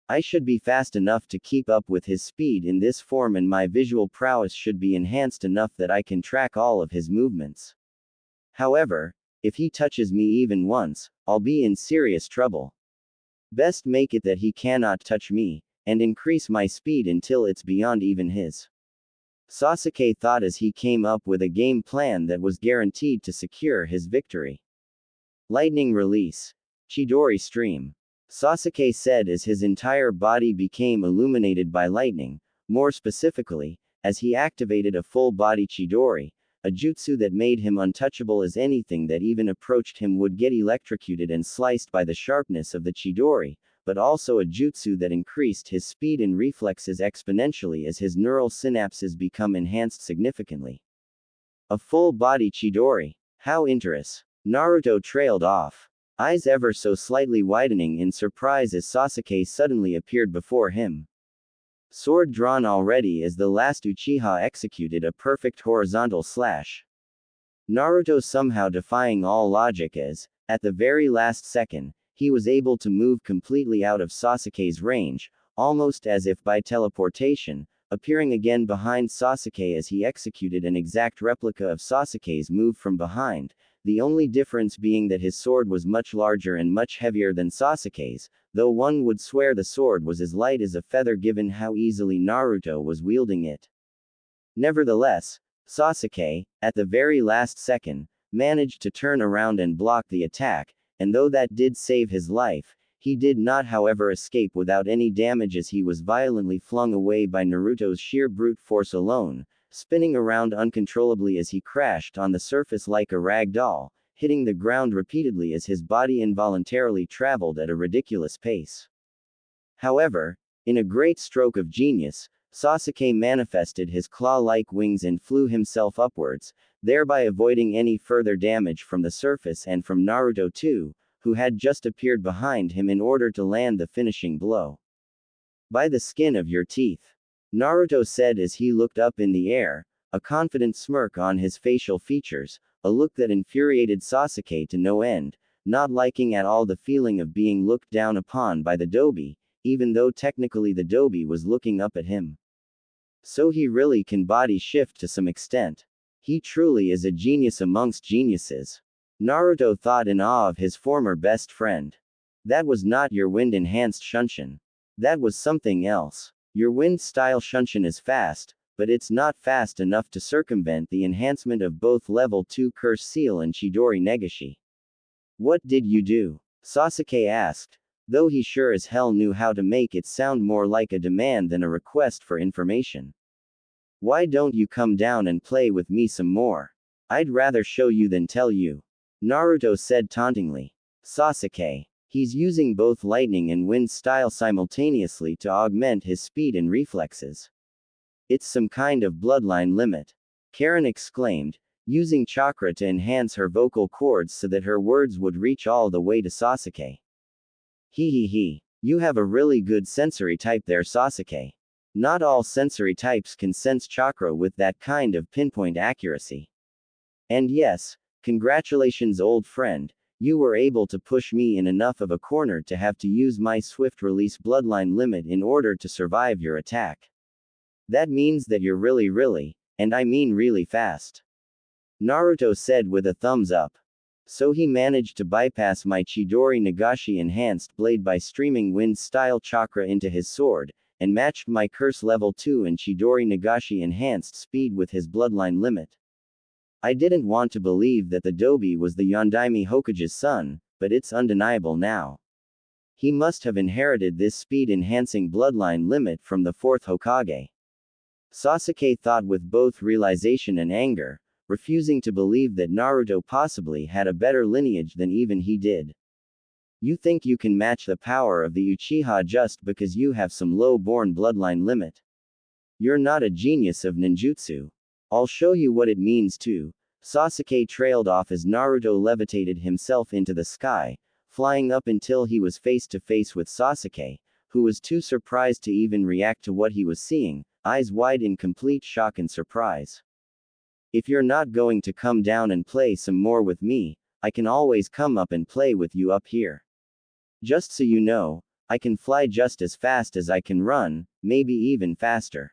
I should be fast enough to keep up with his speed in this form, and my visual prowess should be enhanced enough that I can track all of his movements. However, if he touches me even once, I'll be in serious trouble. Best make it that he cannot touch me, and increase my speed until it's beyond even his. Sasuke thought as he came up with a game plan that was guaranteed to secure his victory. Lightning release. Chidori stream. Sasuke said as his entire body became illuminated by lightning, more specifically, as he activated a full-body Chidori, a jutsu that made him untouchable as anything that even approached him would get electrocuted and sliced by the sharpness of the Chidori, but also a jutsu that increased his speed and reflexes exponentially as his neural synapses become enhanced significantly. A full-body Chidori. How interesting. Naruto trailed off, eyes ever so slightly widening in surprise as Sasuke suddenly appeared before him. Sword drawn already as the last Uchiha executed a perfect horizontal slash. Naruto somehow defying all logic as, at the very last second, he was able to move completely out of Sasuke's range, almost as if by teleportation, appearing again behind Sasuke as he executed an exact replica of Sasuke's move from behind, the only difference being that his sword was much larger and much heavier than Sasuke's, though one would swear the sword was as light as a feather given how easily Naruto was wielding it. Nevertheless, Sasuke, at the very last second, managed to turn around and block the attack, and though that did save his life, he did not however escape without any damage as he was violently flung away by Naruto's sheer brute force alone, spinning around uncontrollably as he crashed on the surface like a rag doll, hitting the ground repeatedly as his body involuntarily traveled at a ridiculous pace. However, in a great stroke of genius, Sasuke manifested his claw-like wings and flew himself upwards, thereby avoiding any further damage from the surface and from Naruto too, who had just appeared behind him in order to land the finishing blow. "By the skin of your teeth," Naruto said as he looked up in the air, a confident smirk on his facial features, a look that infuriated Sasuke to no end, not liking at all the feeling of being looked down upon by the Dobi, even though technically the Dobi was looking up at him. So he really can body shift to some extent. He truly is a genius amongst geniuses. Naruto thought in awe of his former best friend. That was not your wind-enhanced Shunshin. That was something else. Your wind-style Shunshin is fast, but it's not fast enough to circumvent the enhancement of both level 2 Curse Seal and Chidori Negashi. What did you do? Sasuke asked, though he sure as hell knew how to make it sound more like a demand than a request for information. Why don't you come down and play with me some more? I'd rather show you than tell you. Naruto said tauntingly. Sasuke. He's using both lightning and wind style simultaneously to augment his speed and reflexes. It's some kind of bloodline limit. Karen exclaimed, using chakra to enhance her vocal cords so that her words would reach all the way to Sasuke. He. You have a really good sensory type there, Sasuke. Not all sensory types can sense chakra with that kind of pinpoint accuracy. And yes, congratulations old friend, you were able to push me in enough of a corner to have to use my swift release bloodline limit in order to survive your attack. That means that you're really, and I mean really fast. Naruto said with a thumbs up. So he managed to bypass my Chidori Nagashi enhanced blade by streaming wind style chakra into his sword, and matched my curse level 2 and Chidori Nagashi enhanced speed with his bloodline limit. I didn't want to believe that the Dobi was the Yondaime Hokage's son, but it's undeniable now. He must have inherited this speed-enhancing bloodline limit from the 4th Hokage. Sasuke thought with both realization and anger, refusing to believe that Naruto possibly had a better lineage than even he did. You think you can match the power of the Uchiha just because you have some low-born bloodline limit? You're not a genius of ninjutsu. I'll show you what it means to. Sasuke trailed off as Naruto levitated himself into the sky, flying up until he was face to face with Sasuke, who was too surprised to even react to what he was seeing, eyes wide in complete shock and surprise. If you're not going to come down and play some more with me, I can always come up and play with you up here. Just so you know, I can fly just as fast as I can run, maybe even faster.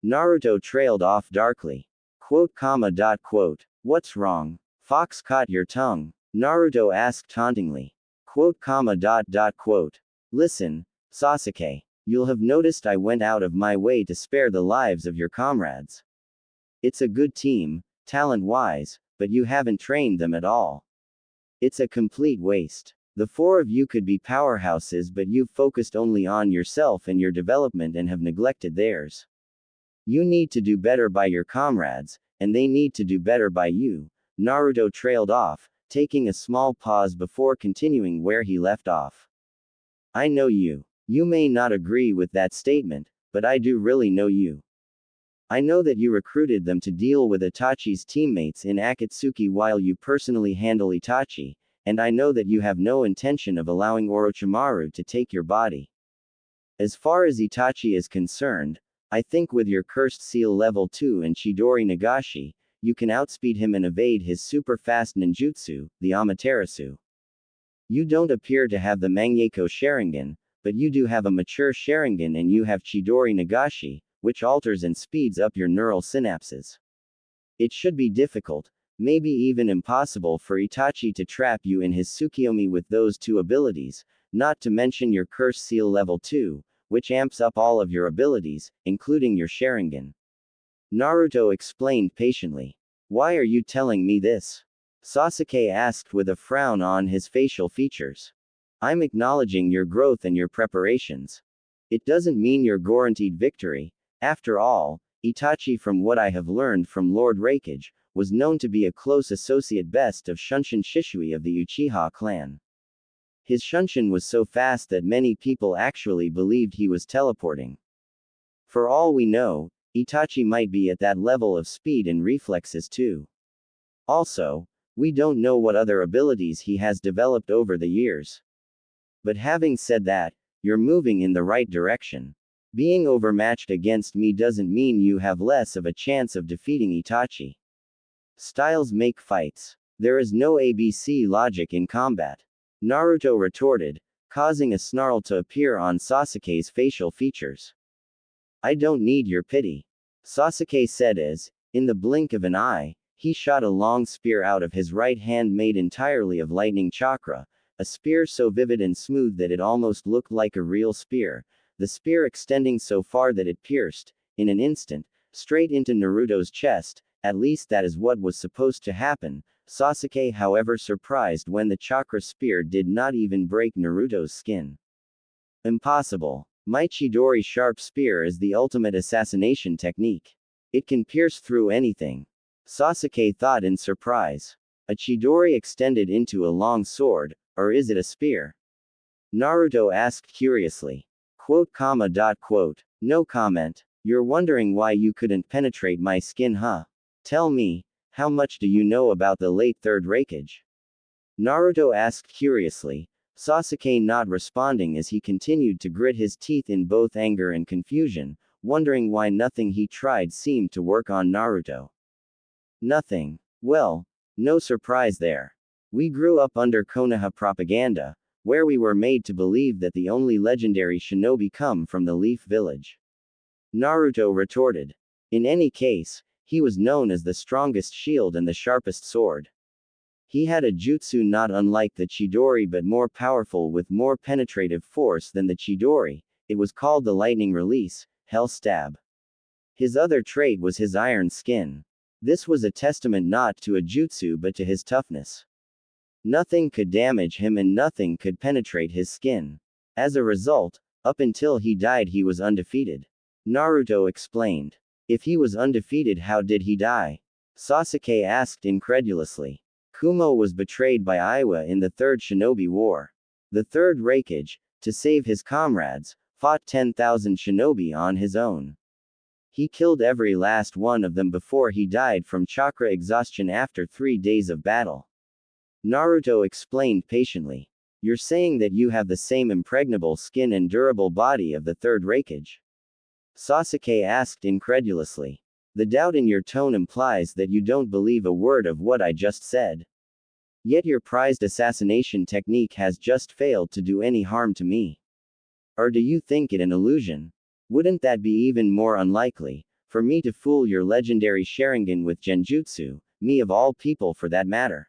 Naruto trailed off darkly. Quote. What's wrong? Fox caught your tongue? Naruto asked tauntingly. Quote. Listen, Sasuke. You'll have noticed I went out of my way to spare the lives of your comrades. It's a good team, talent-wise, but you haven't trained them at all. It's a complete waste. The 4 of you could be powerhouses, but you've focused only on yourself and your development and have neglected theirs. You need to do better by your comrades, and they need to do better by you. Naruto trailed off, taking a small pause before continuing where he left off. I know you. You may not agree with that statement, but I do really know you. I know that you recruited them to deal with Itachi's teammates in Akatsuki while you personally handle Itachi, and I know that you have no intention of allowing Orochimaru to take your body. As far as Itachi is concerned, I think with your Cursed Seal level 2 and Chidori Nagashi, you can outspeed him and evade his super fast ninjutsu, the Amaterasu. You don't appear to have the Mangekyou Sharingan, but you do have a mature Sharingan and you have Chidori Nagashi, which alters and speeds up your neural synapses. It should be difficult, maybe even impossible for Itachi to trap you in his Tsukiyomi with those two abilities, not to mention your Curse Seal level 2, which amps up all of your abilities, including your Sharingan. Naruto explained patiently. Why are you telling me this? Sasuke asked with a frown on his facial features. I'm acknowledging your growth and your preparations. It doesn't mean you're guaranteed victory. After all, Itachi, from what I have learned from Lord Raikage, was known to be a close associate best of Shunshin Shishui of the Uchiha clan. His Shunshin was so fast that many people actually believed he was teleporting. For all we know, Itachi might be at that level of speed and reflexes too. Also, we don't know what other abilities he has developed over the years. But having said that, you're moving in the right direction. Being overmatched against me doesn't mean you have less of a chance of defeating Itachi. Styles make fights. There is no ABC logic in combat. Naruto retorted, causing a snarl to appear on Sasuke's facial features. I don't need your pity. Sasuke said as, in the blink of an eye, he shot a long spear out of his right hand made entirely of lightning chakra, a spear so vivid and smooth that it almost looked like a real spear, the spear extending so far that it pierced, in an instant, straight into Naruto's chest. At least that is what was supposed to happen. Sasuke, however, surprised when the chakra spear did not even break Naruto's skin. Impossible. My Chidori sharp spear is the ultimate assassination technique. It can pierce through anything. Sasuke thought in surprise. A Chidori extended into a long sword, or is it a spear? Naruto asked curiously. No comment. You're wondering why you couldn't penetrate my skin, huh? Tell me, how much do you know about the late Third Raikage? Naruto asked curiously, Sasuke not responding as he continued to grit his teeth in both anger and confusion, wondering why nothing he tried seemed to work on Naruto. Nothing. Well, no surprise there. We grew up under Konoha propaganda, where we were made to believe that the only legendary shinobi come from the Leaf Village. Naruto retorted. In any case, he was known as the strongest shield and the sharpest sword. He had a jutsu not unlike the Chidori but more powerful with more penetrative force than the Chidori. It was called the Lightning Release, Hell Stab. His other trait was his iron skin. This was a testament not to a jutsu but to his toughness. Nothing could damage him and nothing could penetrate his skin. As a result, up until he died he was undefeated. Naruto explained. If he was undefeated, how did he die? Sasuke asked incredulously. Kumo was betrayed by Iwa in the Third Shinobi War. The Third Raikage, to save his comrades, fought 10,000 shinobi on his own. He killed every last one of them before he died from chakra exhaustion after 3 days of battle. Naruto explained patiently. You're saying that you have the same impregnable skin and durable body of the Third Raikage? Sasuke asked incredulously. The doubt in your tone implies that you don't believe a word of what I just said. Yet your prized assassination technique has just failed to do any harm to me. Or do you think it an illusion? Wouldn't that be even more unlikely, for me to fool your legendary Sharingan with Genjutsu, me of all people for that matter?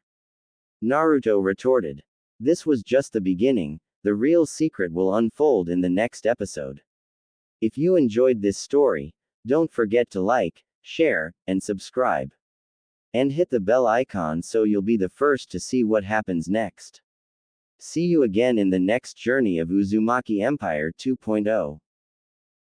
Naruto retorted. This was just the beginning, the real secret will unfold in the next episode. If you enjoyed this story, don't forget to like, share, and subscribe. And hit the bell icon so you'll be the first to see what happens next. See you again in the next journey of Uzumaki Empire 2.0.